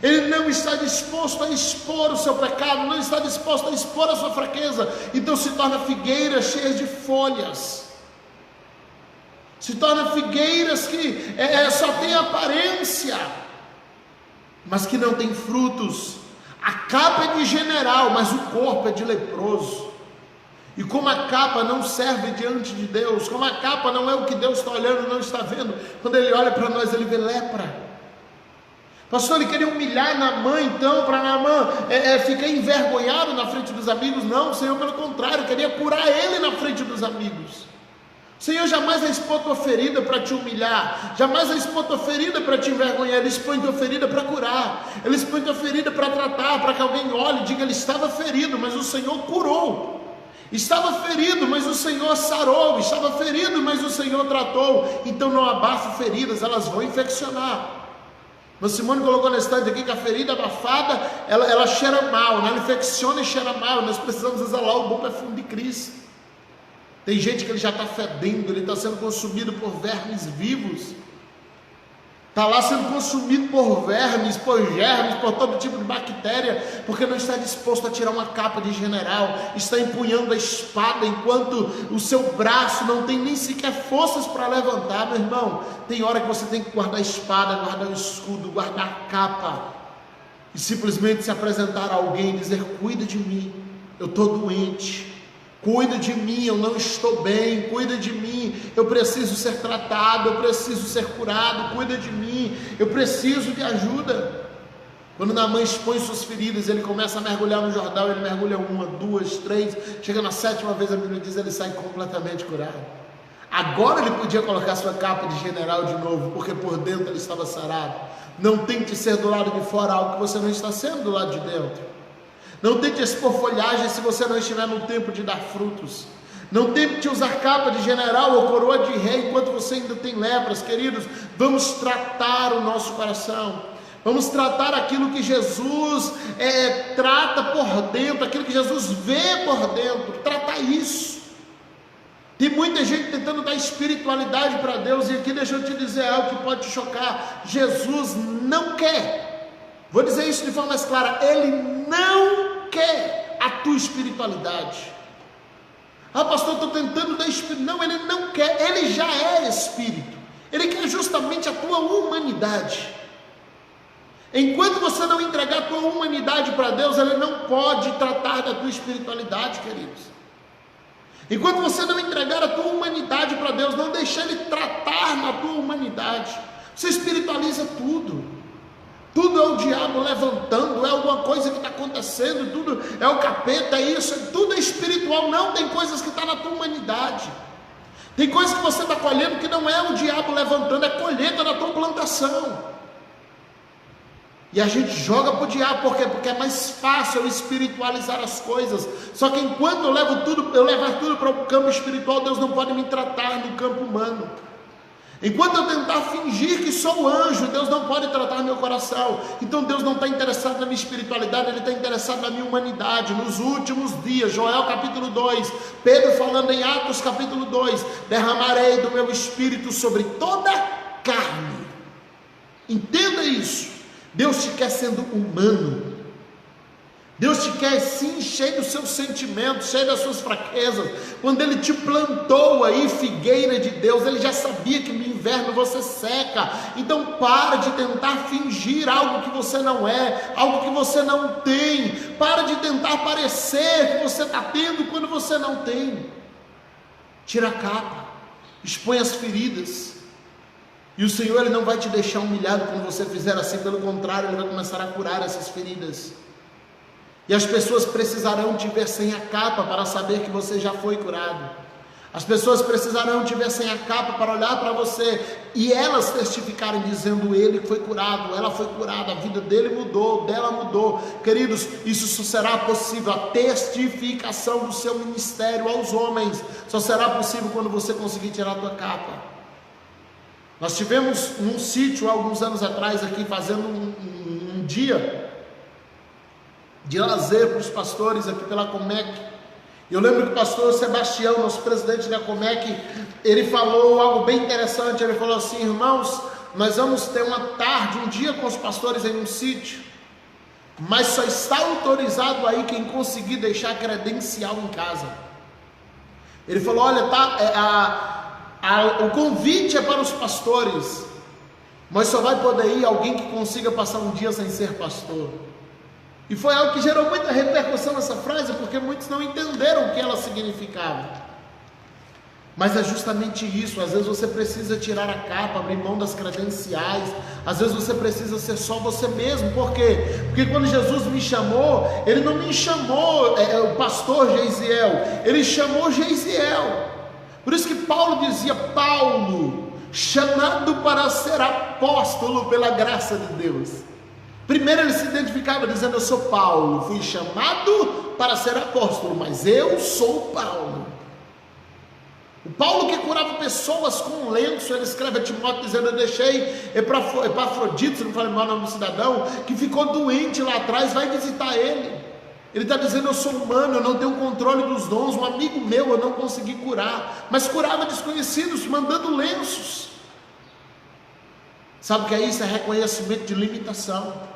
Ele não está disposto a expor o seu pecado, não está disposto a expor a sua fraqueza, então se torna figueiras cheias de folhas, se torna figueiras que só tem aparência, mas que não tem frutos. A capa é de general, mas o corpo é de leproso. E como a capa não serve diante de Deus, como a capa não é o que Deus está olhando, não está vendo, quando Ele olha para nós, Ele vê lepra. Pastor, ele queria humilhar Naamã, então, para Naamã ficar envergonhado na frente dos amigos? Não, o Senhor, pelo contrário, queria curar ele na frente dos amigos. O Senhor jamais vai expor tua ferida para te humilhar, jamais vai expor tua ferida para te envergonhar. Ele expõe tua ferida para curar, ele expõe tua ferida para tratar, para que alguém olhe e diga: ele estava ferido, mas o Senhor curou. Estava ferido, mas o Senhor sarou. Estava ferido, mas o Senhor tratou. Então não abafe feridas, elas vão infeccionar. O Simone colocou na estante aqui que a ferida abafada, ela cheira mal, né? Ela infecciona e cheira mal. Nós precisamos exalar o bom perfume de Cristo. Tem gente que ele já está fedendo, ele está sendo consumido por vermes vivos, está lá sendo consumido por vermes, por germes, por todo tipo de bactéria, porque não está disposto a tirar uma capa de general, está empunhando a espada, enquanto o seu braço não tem nem sequer forças para levantar. Meu irmão, tem hora que você tem que guardar a espada, guardar o escudo, guardar a capa, e simplesmente se apresentar a alguém e dizer: cuida de mim, eu estou doente, cuida de mim, eu não estou bem, cuida de mim, eu preciso ser tratado, eu preciso ser curado, cuida de mim, eu preciso de ajuda. Quando Naamã expõe suas feridas, ele começa a mergulhar no Jordão, ele mergulha 1, 2, 3, chega na 7ª vez, a Bíblia diz, ele sai completamente curado. Agora ele podia colocar sua capa de general de novo, porque por dentro ele estava sarado. Não tente ser do lado de fora algo que você não está sendo do lado de dentro. Não tente expor folhagem se você não estiver no tempo de dar frutos. Não tente usar capa de general ou coroa de rei enquanto você ainda tem lepras. Queridos, vamos tratar o nosso coração. Vamos tratar aquilo que Jesus trata por dentro, aquilo que Jesus vê por dentro. Tratar isso. Tem muita gente tentando dar espiritualidade para Deus, e aqui deixa eu te dizer algo que pode te chocar. Jesus não quer, vou dizer isso de forma mais clara, Ele não quer a tua espiritualidade. Ah, pastor, estou tentando dar espírito. Não, Ele não quer, Ele já é espírito. Ele quer justamente a tua humanidade. Enquanto você não entregar a tua humanidade para Deus, Ele não pode tratar da tua espiritualidade, queridos. Enquanto você não entregar a tua humanidade para Deus, não deixar Ele tratar na tua humanidade, você espiritualiza tudo. Tudo é o diabo levantando, é alguma coisa que está acontecendo, tudo é o capeta, é isso, tudo é espiritual. Não, tem coisas que estão na tua humanidade. Tem coisas que você está colhendo que não é o diabo levantando, é colheita na tua plantação. E a gente joga para o diabo, por quê? Porque é mais fácil eu espiritualizar as coisas. Só que enquanto eu levar tudo para o campo espiritual, Deus não pode me tratar no campo humano. Enquanto eu tentar fingir que sou anjo, Deus não pode tratar meu coração. Então Deus não está interessado na minha espiritualidade, Ele está interessado na minha humanidade. Nos últimos dias, Joel capítulo 2, Pedro falando em Atos capítulo 2, derramarei do meu espírito sobre toda carne. Entenda isso. Deus te quer sendo humano. Deus te quer sim cheio dos seus sentimentos, cheio das suas fraquezas. Quando Ele te plantou aí, figueira de Deus, Ele já sabia que no inverno você seca. Então para de tentar fingir algo que você não é, algo que você não tem. Para de tentar parecer que você está tendo quando você não tem. Tira a capa, expõe as feridas. E o Senhor, Ele não vai te deixar humilhado quando você fizer assim. Pelo contrário, Ele vai começar a curar essas feridas. E as pessoas precisarão te ver sem a capa para saber que você já foi curado. As pessoas precisarão te ver sem a capa para olhar para você e elas testificarem dizendo: ele foi curado, ela foi curada, a vida dele mudou, dela mudou. Queridos, isso só será possível, a testificação do seu ministério aos homens só será possível quando você conseguir tirar a tua capa. Nós tivemos num sítio há alguns anos atrás aqui, fazendo um dia de lazer para os pastores aqui pela Comec. Eu lembro que o pastor Sebastião, nosso presidente da Comec, ele falou algo bem interessante. Ele falou assim: irmãos, nós vamos ter uma tarde, um dia com os pastores em um sítio, mas só está autorizado aí quem conseguir deixar credencial em casa. Ele falou: olha, o convite é para os pastores, mas só vai poder ir alguém que consiga passar um dia sem ser pastor. E foi algo que gerou muita repercussão nessa frase, porque muitos não entenderam o que ela significava. Mas é justamente isso. Às vezes você precisa tirar a capa, abrir mão das credenciais. Às vezes você precisa ser só você mesmo. Por quê? Porque quando Jesus me chamou, Ele não me chamou o pastor Geisiel, Ele chamou Geisiel. Por isso que Paulo dizia: Paulo, chamado para ser apóstolo pela graça de Deus. Primeiro ele se identificava dizendo: eu sou Paulo, fui chamado para ser apóstolo, mas eu sou Paulo. O Paulo que curava pessoas com lenço, ele escreve a Timóteo dizendo: eu deixei Epafrodito, se não falei mal o nome do cidadão, que ficou doente lá atrás, vai visitar ele. Ele está dizendo: eu sou humano, eu não tenho controle dos dons. Um amigo meu eu não consegui curar, mas curava desconhecidos, mandando lenços. Sabe o que é isso? É reconhecimento de limitação.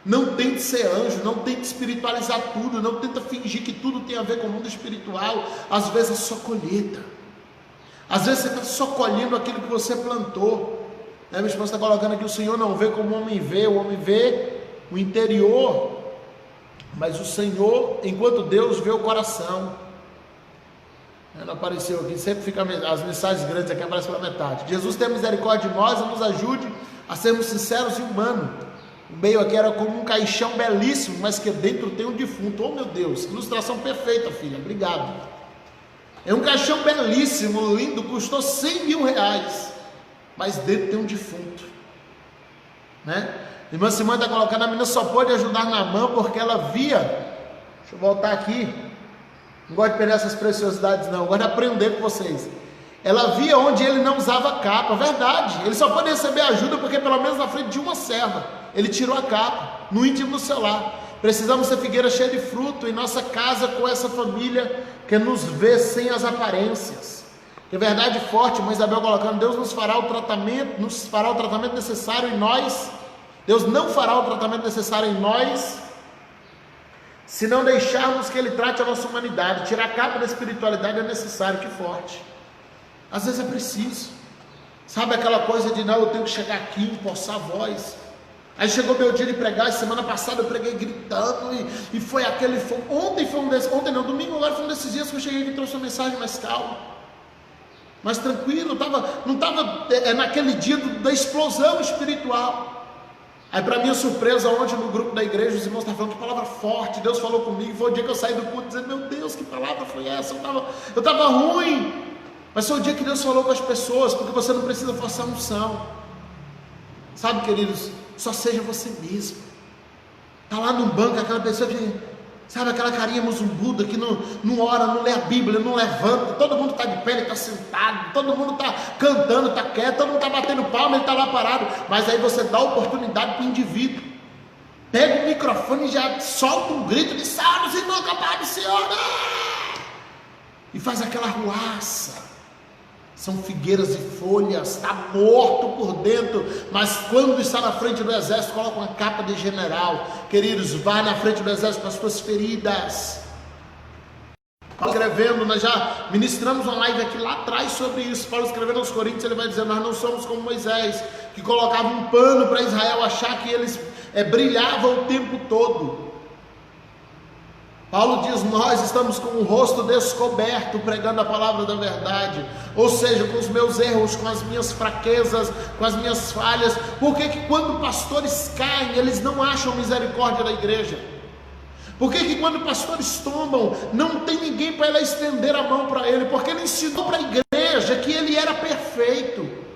Não tente ser anjo, não tente espiritualizar tudo, não tenta fingir que tudo tem a ver com o mundo espiritual. Às vezes é só colheita, às vezes você está só colhendo aquilo que você plantou. Minha esposa está colocando aqui: o Senhor não vê como o homem vê o interior, mas o Senhor, enquanto Deus vê o coração. Ela apareceu aqui, sempre fica as mensagens grandes aqui, aparecem pela metade. Jesus tem misericórdia de nós e nos ajude a sermos sinceros e humanos. O meio aqui era como um caixão belíssimo, mas que dentro tem um defunto. Oh meu Deus, ilustração perfeita, filha, obrigado. É um caixão belíssimo, lindo, custou 100 mil reais, mas dentro tem um defunto, né? A irmã Simone está colocando, a menina só pode ajudar na mão porque ela via, deixa eu voltar aqui, não gosto de perder essas preciosidades não, gosto de aprender com vocês. Ela via onde ele não usava capa, verdade, ele só pode receber ajuda porque pelo menos na frente de uma serva, ele tirou a capa, no íntimo do seu lar. Precisamos ser figueira cheia de fruto em nossa casa, com essa família que nos vê sem as aparências. Que é verdade forte, mas Isabel colocando, Deus nos fará o tratamento necessário em nós. Deus não fará o tratamento necessário em nós, se não deixarmos que Ele trate a nossa humanidade. Tirar a capa da espiritualidade é necessário, que forte. Às vezes é preciso, sabe aquela coisa de não, eu tenho que chegar aqui e empossar a voz. Aí chegou meu dia de pregar, semana passada eu preguei gritando, e foi aquele, domingo agora foi um desses dias que eu cheguei aqui e trouxe uma mensagem mais calma, mais tranquilo, não estava naquele dia da explosão espiritual. Aí para minha surpresa, ontem no grupo da igreja, os irmãos estavam falando, que palavra forte, Deus falou comigo, foi o dia que eu saí do culto dizendo, meu Deus, que palavra foi essa, eu estava ruim, mas foi o dia que Deus falou com as pessoas, porque você não precisa forçar a unção, sabe, queridos, só seja você mesmo. Está lá num banco, aquela pessoa que, sabe, aquela carinha musumbuda que não ora, não lê a Bíblia, não levanta, todo mundo está de pé, ele está sentado, todo mundo está cantando, está quieto, todo mundo está batendo palma, ele está lá parado, mas aí você dá oportunidade para o indivíduo, pega o microfone e já solta um grito de salve, Senhor, capaz, Senhor, e faz aquela ruaça. São figueiras e folhas, está morto por dentro, mas quando está na frente do exército, coloca uma capa de general. Queridos, vá na frente do exército com as suas feridas. Paulo escrevendo, nós já ministramos uma live aqui lá atrás sobre isso. Paulo escrevendo aos Coríntios, ele vai dizer, nós não somos como Moisés, que colocava um pano para Israel achar que eles brilhavam o tempo todo. Paulo diz, nós estamos com o rosto descoberto, pregando a palavra da verdade, ou seja, com os meus erros, com as minhas fraquezas, com as minhas falhas. Por que quando pastores caem, eles não acham misericórdia da igreja? Por que quando pastores tombam, não tem ninguém para ela estender a mão para ele? Porque ele ensinou para a igreja que ele era perfeito.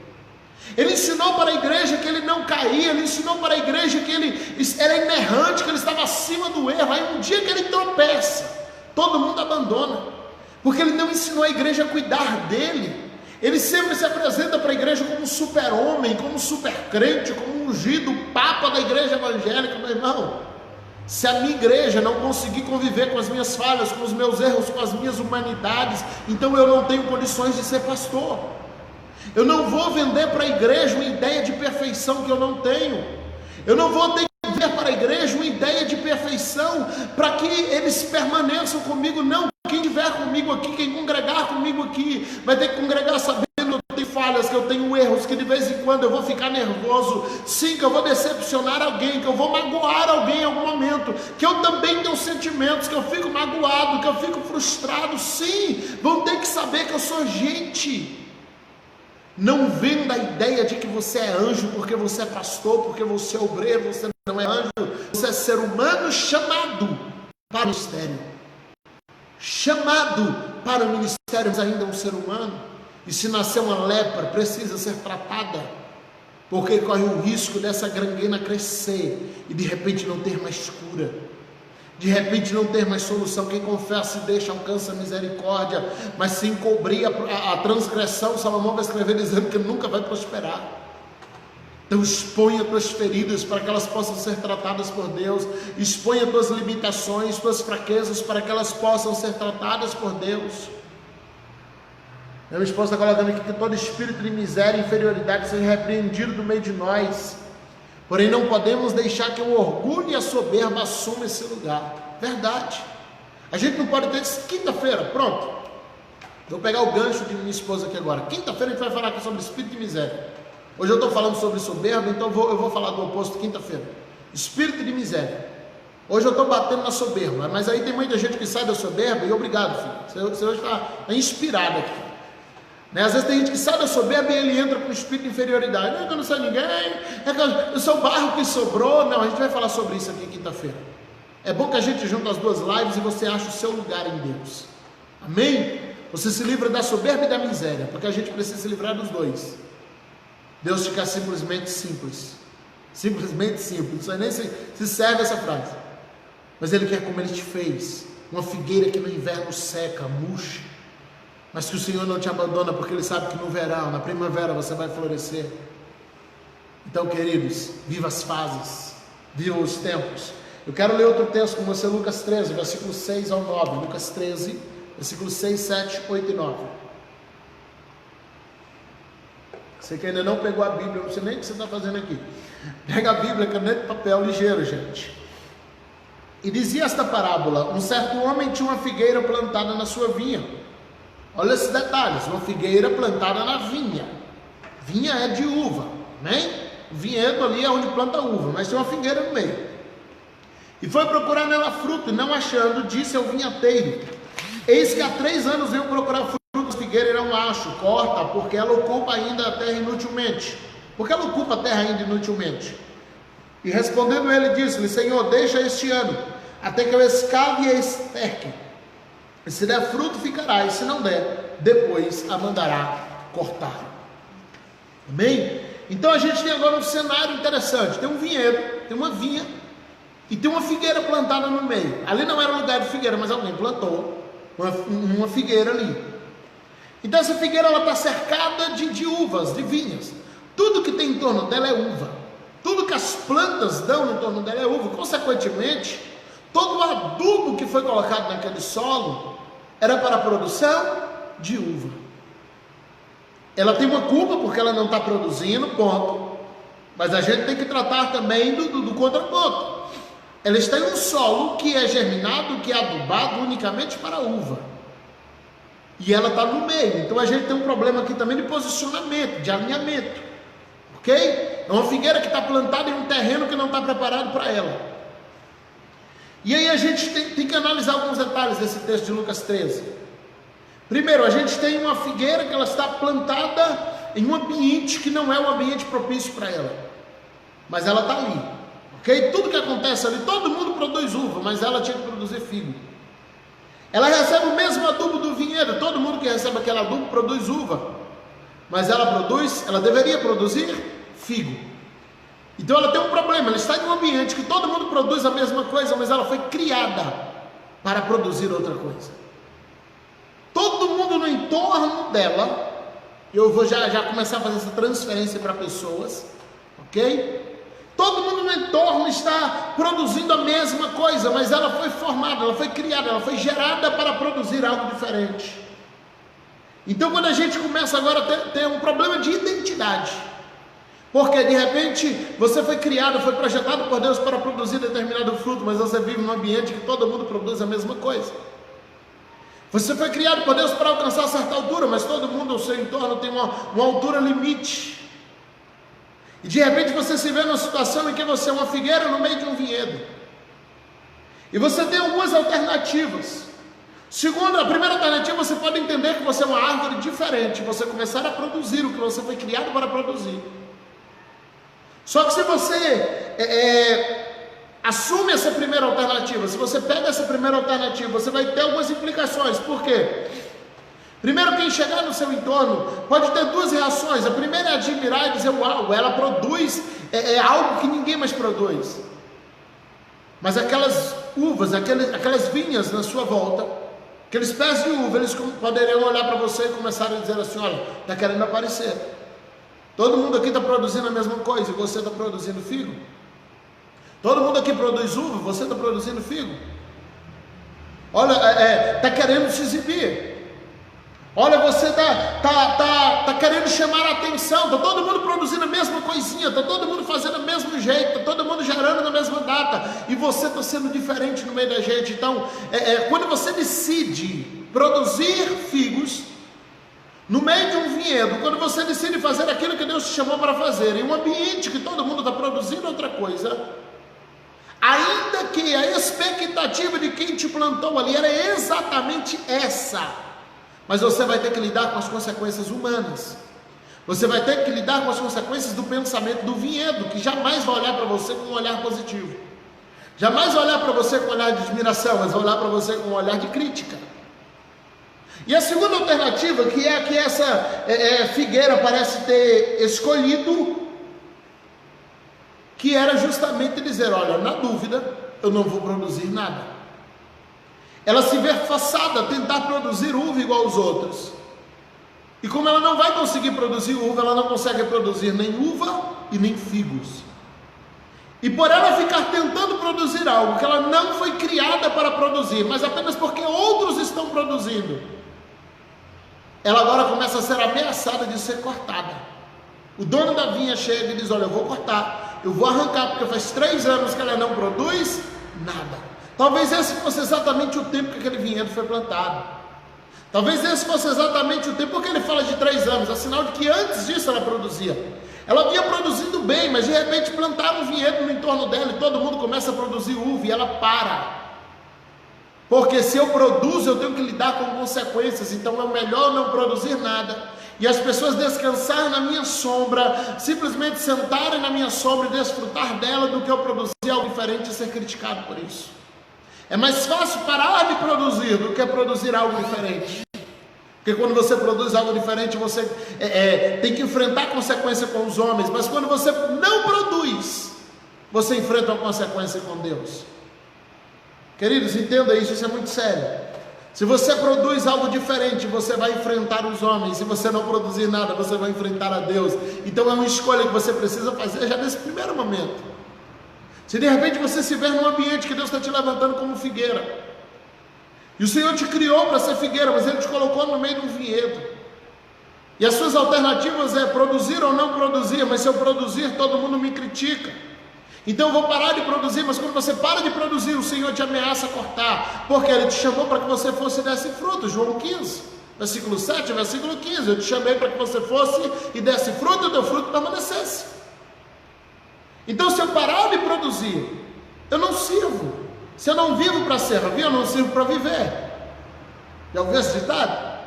Ele ensinou para a igreja que ele não caía, ele ensinou para a igreja que ele era inerrante, que ele estava acima do erro. Aí um dia que ele tropeça, todo mundo abandona, porque ele não ensinou a igreja a cuidar dele. Ele sempre se apresenta para a igreja como um super-homem, como um super-crente, como um ungido, papa da igreja evangélica. Meu irmão, se a minha igreja não conseguir conviver com as minhas falhas, com os meus erros, com as minhas humanidades, então eu não tenho condições de ser pastor. Eu não vou vender para a igreja uma ideia de perfeição que eu não tenho. Eu não vou ter que vender para a igreja uma ideia de perfeição para que eles permaneçam comigo. Não, quem estiver comigo aqui, quem congregar comigo aqui, vai ter que congregar sabendo que eu tenho falhas, que eu tenho erros, que de vez em quando eu vou ficar nervoso, sim, que eu vou decepcionar alguém, que eu vou magoar alguém em algum momento, que eu também tenho sentimentos, que eu fico magoado, que eu fico frustrado, sim, vão ter que saber que eu sou gente. Não venda a ideia de que você é anjo porque você é pastor, porque você é obreiro. Você não é anjo, você é ser humano chamado para o ministério. Chamado para o ministério, mas ainda é um ser humano. E se nascer uma lepra, precisa ser tratada, porque corre o risco dessa gangrena crescer e de repente não ter mais cura. De repente não ter mais solução. Quem confessa e deixa alcança a misericórdia, mas se encobrir a transgressão, Salomão vai escrever dizendo que nunca vai prosperar. Então exponha tuas feridas para que elas possam ser tratadas por Deus. Exponha tuas limitações, tuas fraquezas para que elas possam ser tratadas por Deus. Minha esposa está colocando aqui que todo espírito de miséria e inferioridade seja repreendido do meio de nós. Porém não podemos deixar que o orgulho e a soberba assumam esse lugar. Verdade. A gente não pode ter quinta-feira, pronto. Vou pegar o gancho de minha esposa aqui agora. Quinta-feira a gente vai falar aqui sobre espírito de miséria. Hoje eu estou falando sobre soberba, então eu vou falar do oposto quinta-feira. Espírito de miséria. Hoje eu estou batendo na soberba, mas aí tem muita gente que sai da soberba e obrigado, filho. Você hoje está inspirado aqui. Né? Às vezes tem gente que sai da soberba e ele entra com o espírito de inferioridade. Não, eu não sou ninguém, eu sou o barro que sobrou. Não, a gente vai falar sobre isso aqui quinta-feira. É bom que a gente junte as duas lives e você ache o seu lugar em Deus. Amém? Você se livra da soberba e da miséria, porque a gente precisa se livrar dos dois. Deus te quer simplesmente simples. Simplesmente simples. Não sei nem se serve essa frase. Mas Ele quer como Ele te fez. Uma figueira que no inverno seca, murcha. Mas que o Senhor não te abandona, porque Ele sabe que no verão, na primavera, você vai florescer. Então, queridos, viva as fases, viva os tempos. Eu quero ler outro texto com você, Lucas 13, versículos 6 ao 9. Lucas 13, versículos 6, 7, 8 e 9. Você que ainda não pegou a Bíblia, eu não sei nem o que você está fazendo aqui. Pega a Bíblia, caneta e papel, ligeiro, gente. E dizia esta parábola: um certo homem tinha uma figueira plantada na sua vinha. Olha esses detalhes, uma figueira plantada na vinha. Vinha é de uva, né? O vinhedo ali é onde planta uva, mas tem uma figueira no meio. E foi procurar nela fruto, e não achando, disse ao vinhateiro: eis que há 3 anos venho procurar frutos de figueira e não acho, corta, porque ela ocupa ainda a terra inutilmente. Porque ela ocupa a terra ainda inutilmente. E respondendo ele, disse-lhe: Senhor, deixa este ano, até que eu escave e a esterque. E se der fruto, ficará, e se não der, depois a mandará cortar. Amém? Então a gente tem agora um cenário interessante. Tem um vinhedo, tem uma vinha, e tem uma figueira plantada no meio. Ali não era lugar de figueira, mas alguém plantou uma figueira ali. Então essa figueira está cercada de uvas, de vinhas. Tudo que tem em torno dela é uva. Tudo que as plantas dão no torno dela é uva. Consequentemente, todo o adubo que foi colocado naquele solo era para a produção de uva. Ela tem uma culpa porque ela não está produzindo, ponto. Mas a gente tem que tratar também do contraponto. Ela está em um solo que é germinado, que é adubado unicamente para a uva. E ela está no meio. Então a gente tem um problema aqui também de posicionamento, de alinhamento. Ok? É uma figueira que está plantada em um terreno que não está preparado para ela. E aí a gente tem que analisar alguns detalhes desse texto de Lucas 13. Primeiro, a gente tem uma figueira que ela está plantada em um ambiente que não é um ambiente propício para ela. Mas ela está ali. Ok? Tudo que acontece ali, todo mundo produz uva, mas ela tinha que produzir figo. Ela recebe o mesmo adubo do vinhedo. Todo mundo que recebe aquele adubo produz uva. Mas ela deveria produzir figo. Então ela tem um problema, ela está em um ambiente que todo mundo produz a mesma coisa, mas ela foi criada para produzir outra coisa. Todo mundo no entorno dela, eu vou já começar a fazer essa transferência para pessoas, ok? Todo mundo no entorno está produzindo a mesma coisa, mas ela foi formada, ela foi criada, ela foi gerada para produzir algo diferente. Então quando a gente começa agora a ter um problema de identidade, porque de repente você foi criado, foi projetado por Deus para produzir determinado fruto, mas você vive num ambiente que todo mundo produz a mesma coisa. Você foi criado por Deus para alcançar certa altura, mas todo mundo ao seu entorno tem uma altura limite. E de repente você se vê numa situação em que você é uma figueira no meio de um vinhedo. E você tem algumas alternativas. Segundo, a primeira alternativa, você pode entender que você é uma árvore diferente, você começar a produzir o que você foi criado para produzir. Só que se você assume essa primeira alternativa, se você pega essa primeira alternativa, você vai ter algumas implicações. Por quê? Primeiro, quem chegar no seu entorno pode ter duas reações. A primeira é admirar e dizer: uau, ela produz algo que ninguém mais produz. Mas aquelas uvas, aquelas vinhas na sua volta, aqueles pés de uva, eles poderiam olhar para você e começar a dizer assim: olha, está querendo aparecer. Todo mundo aqui está produzindo a mesma coisa e você está produzindo figo. Todo mundo aqui produz uva, você está produzindo figo. Olha, está querendo se exibir. Olha, você está querendo chamar a atenção. Está todo mundo produzindo a mesma coisinha, está todo mundo fazendo do mesmo jeito, está todo mundo gerando na mesma data, e você está sendo diferente no meio da gente. Então, quando você decide produzir figos no meio de um vinhedo, quando você decide fazer aquilo que Deus te chamou para fazer, em um ambiente que todo mundo está produzindo outra coisa, ainda que a expectativa de quem te plantou ali era exatamente essa, mas você vai ter que lidar com as consequências humanas. Você vai ter que lidar com as consequências do pensamento do vinhedo, que jamais vai olhar para você com um olhar positivo, jamais vai olhar para você com um olhar de admiração, mas vai olhar para você com um olhar de crítica. E a segunda alternativa, que é a que essa figueira parece ter escolhido, que era justamente dizer: olha, na dúvida, eu não vou produzir nada. Ela se vê forçada a tentar produzir uva igual aos outros. E como ela não vai conseguir produzir uva, ela não consegue produzir nem uva e nem figos. E por ela ficar tentando produzir algo que ela não foi criada para produzir, mas apenas porque outros estão produzindo, ela agora começa a ser ameaçada de ser cortada. O dono da vinha chega e diz: olha, eu vou cortar, eu vou arrancar, porque faz 3 anos que ela não produz nada. Talvez esse fosse exatamente o tempo que aquele vinhedo foi plantado. Talvez esse fosse exatamente o tempo, porque ele fala de 3 anos, é sinal de que antes disso ela produzia. Ela vinha produzindo bem, mas de repente plantaram um vinhedo no entorno dela e todo mundo começa a produzir uva e ela para. Porque se eu produzo, eu tenho que lidar com consequências, então é melhor não produzir nada. E as pessoas descansarem na minha sombra, simplesmente sentarem na minha sombra e desfrutar dela, do que eu produzir algo diferente e ser criticado por isso. É mais fácil parar de produzir do que produzir algo diferente. Porque quando você produz algo diferente, você tem que enfrentar a consequência com os homens. Mas quando você não produz, você enfrenta uma consequência com Deus. Queridos, entenda isso, isso é muito sério. Se você produz algo diferente, você vai enfrentar os homens. Se você não produzir nada, você vai enfrentar a Deus. Então é uma escolha que você precisa fazer já nesse primeiro momento. Se de repente você se vê num ambiente que Deus está te levantando como figueira, e o Senhor te criou para ser figueira, mas Ele te colocou no meio de um vinhedo, e as suas alternativas é produzir ou não produzir, mas se eu produzir, todo mundo me critica, então eu vou parar de produzir. Mas quando você para de produzir, o Senhor te ameaça a cortar, porque Ele te chamou para que você fosse e desse fruto. João 15, versículo 7, versículo 15, eu te chamei para que você fosse e desse fruto, e o teu fruto permanecesse. Então se eu parar de produzir, eu não sirvo. Se eu não vivo para servir, eu não sirvo para viver. Já ouviu esse ditado?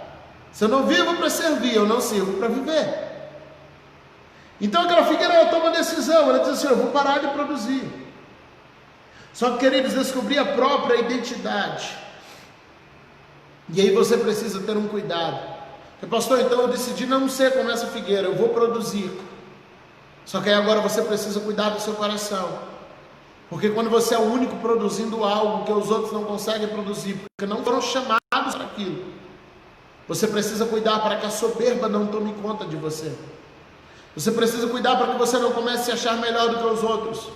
Se eu não vivo para servir, eu não sirvo para viver. Então aquela figueira, ela toma uma decisão, ela diz assim: eu vou parar de produzir. Só que, queridos, descobrir a própria identidade. E aí você precisa ter um cuidado. Porque, pastor, então eu decidi não ser como essa figueira, eu vou produzir. Só que aí agora você precisa cuidar do seu coração. Porque quando você é o único produzindo algo que os outros não conseguem produzir, porque não foram chamados para aquilo, você precisa cuidar para que a soberba não tome conta de você. Você precisa cuidar para que você não comece a se achar melhor do que os outros.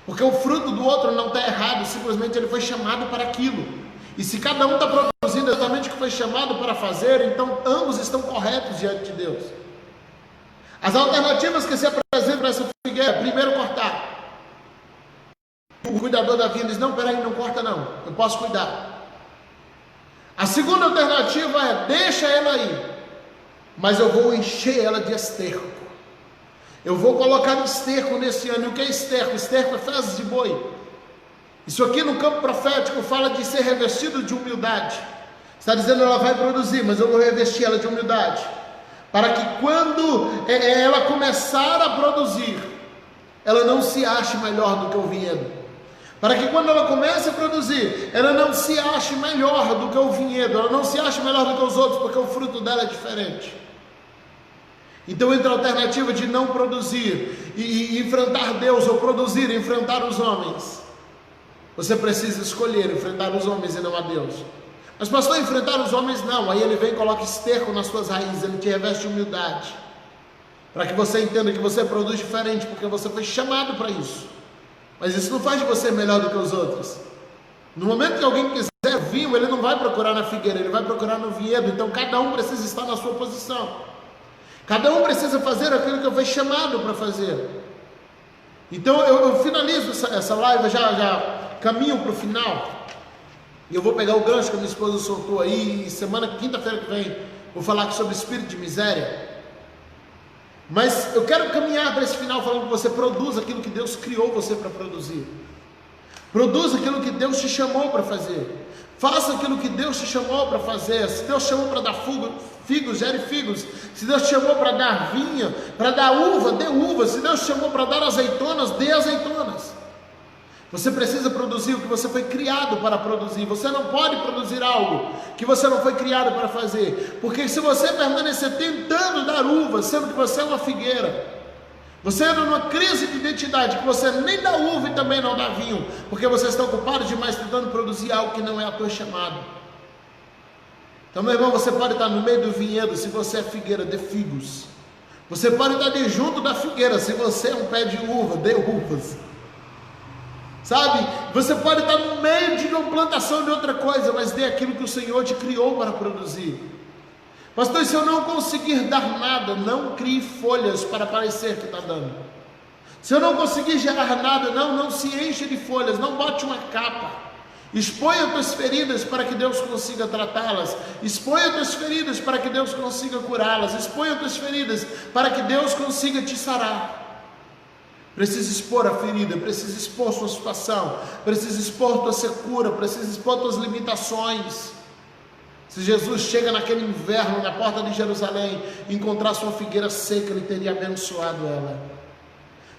Porque o fruto do outro não está errado, simplesmente ele foi chamado para aquilo. E se cada um está produzindo exatamente o que foi chamado para fazer, então ambos estão corretos diante de Deus. As alternativas que se apresentam para essa figueira: primeiro, cortar. O cuidador da vinha diz: não, peraí, não corta não, eu posso cuidar. A segunda alternativa é: deixa ela aí, mas eu vou encher ela de esterco. Eu vou colocar esterco nesse ano. E o que é esterco? Esterco é fezes de boi. Isso aqui no campo profético fala de ser revestido de humildade. Está dizendo: ela vai produzir, mas eu vou revestir ela de humildade, para que quando ela começar a produzir, ela não se ache melhor do que o vinhedo. Para que quando ela comece a produzir, ela não se ache melhor do que o vinhedo, ela não se ache melhor do que os outros, porque o fruto dela é diferente. Então, entre a alternativa de não produzir e enfrentar Deus, ou produzir e enfrentar os homens, você precisa escolher enfrentar os homens e não a Deus. Mas, pastor, enfrentar os homens não. Aí ele vem e coloca esterco nas suas raízes, ele te reveste de humildade, para que você entenda que você produz diferente, porque você foi chamado para isso. Mas isso não faz de você melhor do que os outros. No momento que alguém quiser vinho, ele não vai procurar na figueira, ele vai procurar no vinhedo. Então cada um precisa estar na sua posição. Cada um precisa fazer aquilo que foi chamado para fazer. Então eu finalizo essa live, já caminho para o final. E eu vou pegar o gancho que a minha esposa soltou aí. E quinta-feira que vem, vou falar sobre espírito de miséria. Mas eu quero caminhar para esse final falando que você produza aquilo que Deus criou você para produzir. Produza aquilo que Deus te chamou para fazer. Faça aquilo que Deus te chamou para fazer. Se Deus te chamou para dar figos, gere figos. Se Deus te chamou para dar vinha, para dar uva, dê uva. Se Deus te chamou para dar azeitonas, dê azeitonas. Você precisa produzir o que você foi criado para produzir. Você não pode produzir algo que você não foi criado para fazer. Porque se você permanecer tentando dar uva, sendo que você é uma figueira, você entra numa crise de identidade, que você nem dá uva e também não dá vinho, porque você está ocupado demais tentando produzir algo que não é a tua chamada. Então, meu irmão, você pode estar no meio do vinhedo, se você é figueira, dê figos. Você pode estar de junto da figueira, se você é um pé de uva, dê uvas. Sabe, você pode estar no meio de uma plantação de outra coisa, mas dê aquilo que o Senhor te criou para produzir. Pastor, se eu não conseguir dar nada, não crie folhas para parecer que está dando. Se eu não conseguir gerar nada, não se enche de folhas, não bote uma capa. Exponha as tuas feridas para que Deus consiga tratá-las. Exponha as tuas feridas para que Deus consiga curá-las. Exponha as tuas feridas para que Deus consiga te sarar. Precisa expor a ferida, precisa expor sua situação, precisa expor tua secura, precisa expor tuas limitações. Se Jesus chega naquele inverno na porta de Jerusalém e encontrasse uma figueira seca, ele teria abençoado ela.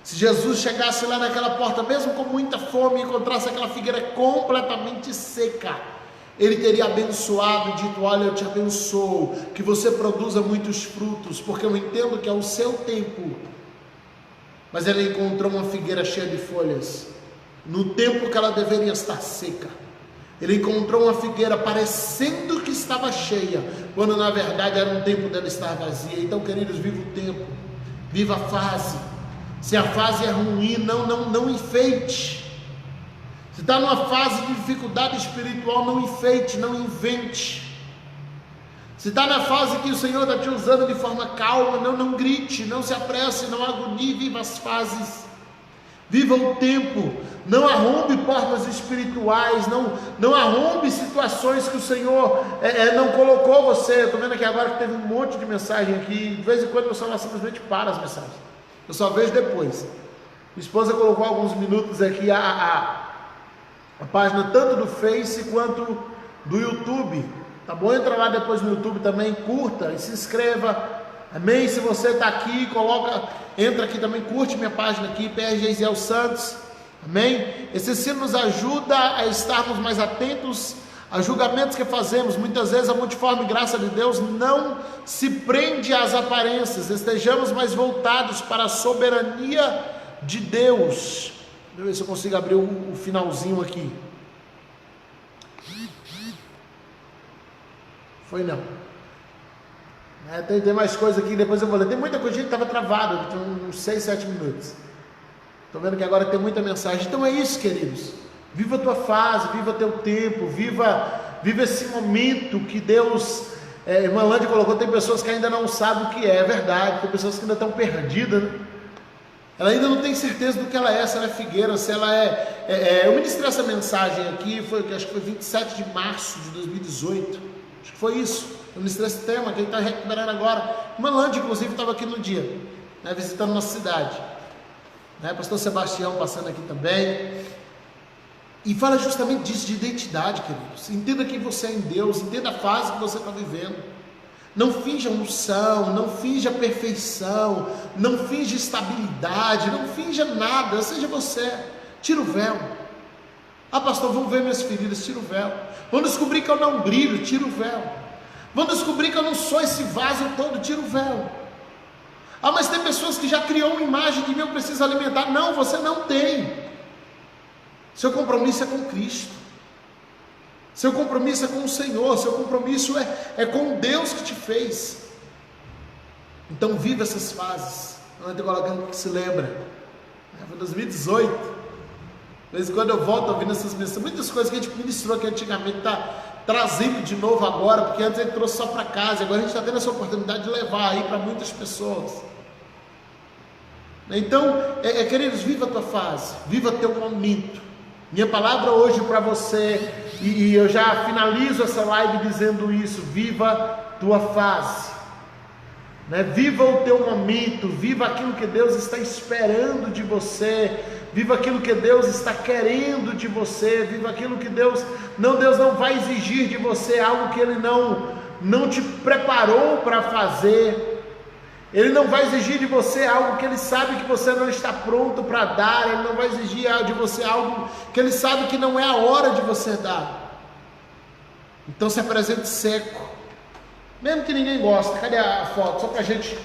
Se Jesus chegasse lá naquela porta, mesmo com muita fome, e encontrasse aquela figueira completamente seca, ele teria abençoado e dito: olha, eu te abençoo, que você produza muitos frutos, porque eu entendo que é o seu tempo. Mas ele encontrou uma figueira cheia de folhas, no tempo que ela deveria estar seca. Ele encontrou uma figueira parecendo que estava cheia, quando na verdade era um tempo dela estar vazia. Então, queridos, viva o tempo, viva a fase. Se a fase é ruim, não enfeite. Se está numa fase de dificuldade espiritual, não enfeite, não invente. Se está na fase que o Senhor está te usando de forma calma, não grite, não se apresse, não agonie, viva as fases. Viva o tempo, não arrombe portas espirituais, não arrombe situações que o Senhor não colocou você. Estou vendo aqui agora que teve um monte de mensagem aqui, de vez em quando o pessoal simplesmente para as mensagens, eu só vejo depois. Minha esposa colocou alguns minutos aqui a página tanto do Face quanto do YouTube, tá bom? Entra lá depois no YouTube também, curta e se inscreva. Amém? Se você está aqui, entra aqui também, curte minha página aqui, PR Geisiel Santos. Amém? Esse ensino nos ajuda a estarmos mais atentos a julgamentos que fazemos. Muitas vezes a multiforme graça de Deus não se prende às aparências. Estejamos mais voltados para a soberania de Deus. Deixa eu ver se eu consigo abrir o finalzinho aqui. Foi não. Tem mais coisa aqui, depois eu vou ler. Tem muita coisa que estava travada, tem uns 6, 7 minutos. Estou vendo que agora tem muita mensagem. Então é isso, queridos. Viva a tua fase, viva teu tempo, viva esse momento que Deus... Irmã Lande colocou, tem pessoas que ainda não sabem o que é verdade, tem pessoas que ainda estão perdidas, né? Ela ainda não tem certeza do que ela é, se ela é figueira, se ela eu ministrei essa mensagem aqui, acho que foi 27 de março de 2018, acho que foi isso. Eu ministrei esse tema que ele está recuperando agora. Irmã Lande, inclusive, estava aqui no dia, né, visitando nossa cidade, né, pastor Sebastião passando aqui também, e fala justamente disso, de identidade, queridos. Entenda quem você é em Deus, entenda a fase que você está vivendo. Não finja unção, não finja perfeição, não finja estabilidade, não finja nada, seja você. Tira o véu. Ah, pastor, vão ver minhas feridas, tira o véu. Vão descobrir que eu não brilho, tira o véu. Vão descobrir que eu não sou esse vaso todo, tira o véu. Ah, mas tem pessoas que já criou uma imagem de mim, eu preciso alimentar. Não, você não tem. Seu compromisso é com Cristo. Seu compromisso é com o Senhor. Seu compromisso é com Deus que te fez. Então viva essas fases. Não estou colocando que se lembra. Foi 2018. De vez em quando eu volto ouvindo essas mensagens. Muitas coisas que a gente ministrou aqui antigamente está trazendo de novo agora, porque antes ele trouxe só para casa. Agora a gente está tendo essa oportunidade de levar aí para muitas pessoas. Então, queridos, viva a tua fase. Viva teu momento. Minha palavra hoje para você, e eu já finalizo essa live dizendo isso: viva tua fase, né? Viva o teu momento, viva aquilo que Deus está esperando de você, viva aquilo que Deus está querendo de você, viva aquilo que Deus não vai exigir de você algo que Ele não te preparou para fazer. Ele não vai exigir de você algo que Ele sabe que você não está pronto para dar. Ele não vai exigir de você algo que Ele sabe que não é a hora de você dar. Então se apresente seco, mesmo que ninguém goste. Cadê a foto? Só para a gente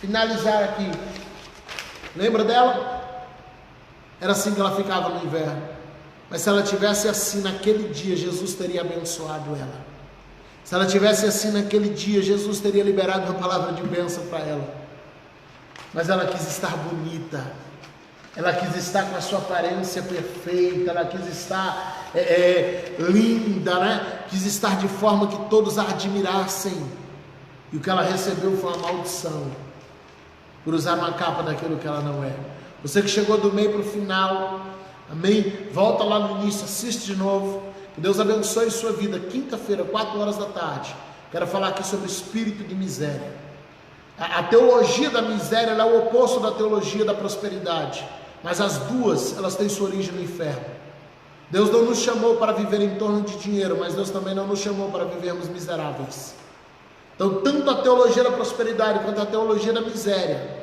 finalizar aqui. Lembra dela? Era assim que ela ficava no inverno. Mas se ela tivesse assim naquele dia, Jesus teria abençoado ela. Se ela tivesse assim naquele dia, Jesus teria liberado uma palavra de bênção para ela. Mas ela quis estar bonita. Ela quis estar com a sua aparência perfeita. Ela quis estar linda, né? Quis estar de forma que todos a admirassem. E o que ela recebeu foi uma maldição por usar uma capa daquilo que ela não é. Você que chegou do meio para o final, amém? Volta lá no início, assiste de novo. Que Deus abençoe sua vida. Quinta-feira, 4 horas da tarde, quero falar aqui sobre o espírito de miséria. A teologia da miséria ela é o oposto da teologia da prosperidade, mas as duas, elas têm sua origem no inferno. Deus não nos chamou para viver em torno de dinheiro, mas Deus também não nos chamou para vivermos miseráveis. Então, tanto a teologia da prosperidade quanto a teologia da miséria,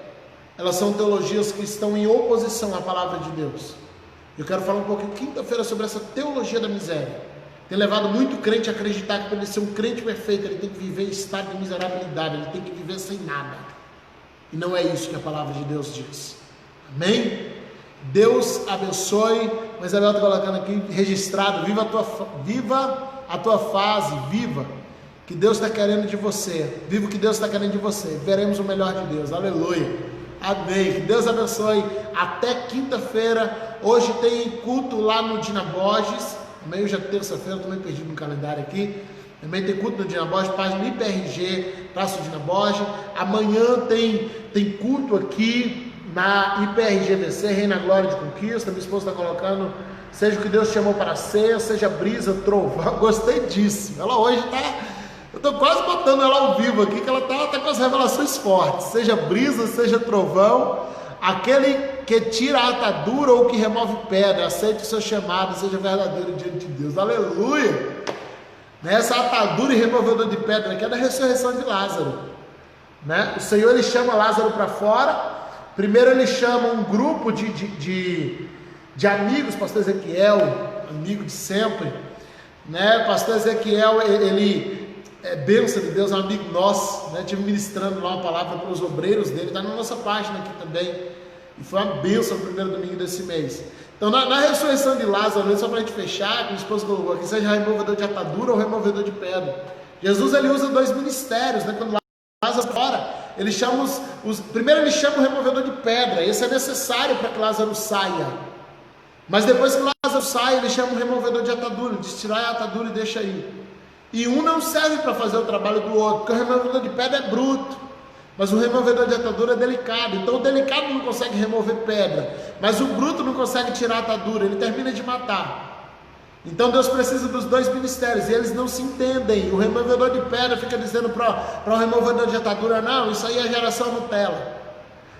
elas são teologias que estão em oposição à palavra de Deus. Eu quero falar um pouquinho quinta-feira sobre essa teologia da miséria. Tem levado muito crente a acreditar que para ele ser um crente perfeito, ele tem que viver em estado de miserabilidade, ele tem que viver sem nada. E não é isso que a palavra de Deus diz. Amém? Deus abençoe. Mas Isabel está colocando aqui registrado, viva a tua fase, viva que Deus está querendo de você, viva o que Deus está querendo de você, veremos o melhor de Deus, aleluia. Amém, que Deus abençoe. Até quinta-feira. Hoje tem culto lá no Dina Borges. Amém, hoje é terça-feira, também perdi no calendário aqui. Também tem culto no Dina Borges, página IPRG, Praça Dina Borges. Amanhã tem culto aqui na IPRG VC, Reina Glória de Conquista. Minha esposa está colocando, seja o que Deus chamou para ser, seja brisa, trovão. Gostei disso. Ela hoje está... Eu estou quase botando ela ao vivo aqui, que ela está com as revelações fortes. Seja brisa, seja trovão, aquele que tira a atadura ou que remove pedra, aceite o seu chamado, seja verdadeiro diante de Deus. Aleluia! Essa atadura e removedor de pedra aqui é da ressurreição de Lázaro, né? O Senhor ele chama Lázaro para fora. Primeiro ele chama um grupo de amigos, pastor Ezequiel, amigo de sempre, né? Pastor Ezequiel, ele é bênção de Deus, é um amigo nosso, né? Estive ministrando lá uma palavra para os obreiros dele, está na nossa página aqui também, e foi uma bênção no primeiro domingo desse mês. Então na ressurreição de Lázaro, só para a gente fechar, que o esposo colocou aqui, seja removedor de atadura ou removedor de pedra. Jesus ele usa 2 ministérios, né? Quando Lázaro fora, ele chama primeiro ele chama o removedor de pedra, esse é necessário para que Lázaro saia, mas depois que Lázaro sai, ele chama o removedor de atadura, diz tirar a atadura e deixa aí. E um não serve para fazer o trabalho do outro, porque o removedor de pedra é bruto, mas o removedor de atadura é delicado. Então o delicado não consegue remover pedra, mas o bruto não consegue tirar a atadura, ele termina de matar. Então Deus precisa dos 2 ministérios, e eles não se entendem. O removedor de pedra fica dizendo para o removedor de atadura, não, isso aí é geração Nutella.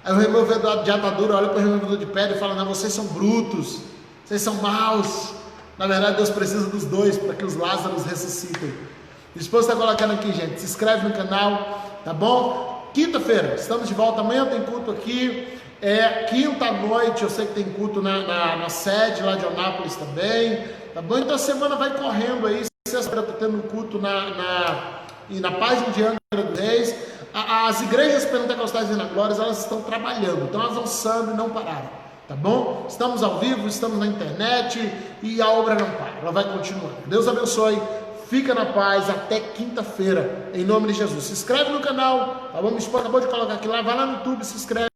Aí o removedor de atadura olha para o removedor de pedra e fala, não, vocês são brutos, vocês são maus. Na verdade, Deus precisa dos 2 para que os Lázaros ressuscitem. O esposo está colocando aqui, gente. Se inscreve no canal, tá bom? Quinta-feira, estamos de volta. Amanhã tem culto aqui. Quinta-noite, eu sei que tem culto na sede lá de Onápolis também. Tá bom? Então a semana vai correndo aí. Sexta-feira está tendo culto na página de Angra dos Reis. As igrejas pentecostais e na Glória, elas estão trabalhando, estão avançando e não pararam. Tá bom? Estamos ao vivo, estamos na internet e a obra não para, ela vai continuar. Deus abençoe, fica na paz, até quinta-feira, em nome de Jesus. Se inscreve no canal, tá bom? Minha esposa acabou de colocar aqui lá, vai lá no YouTube, se inscreve,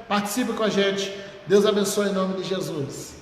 participa com a gente. Deus abençoe em nome de Jesus.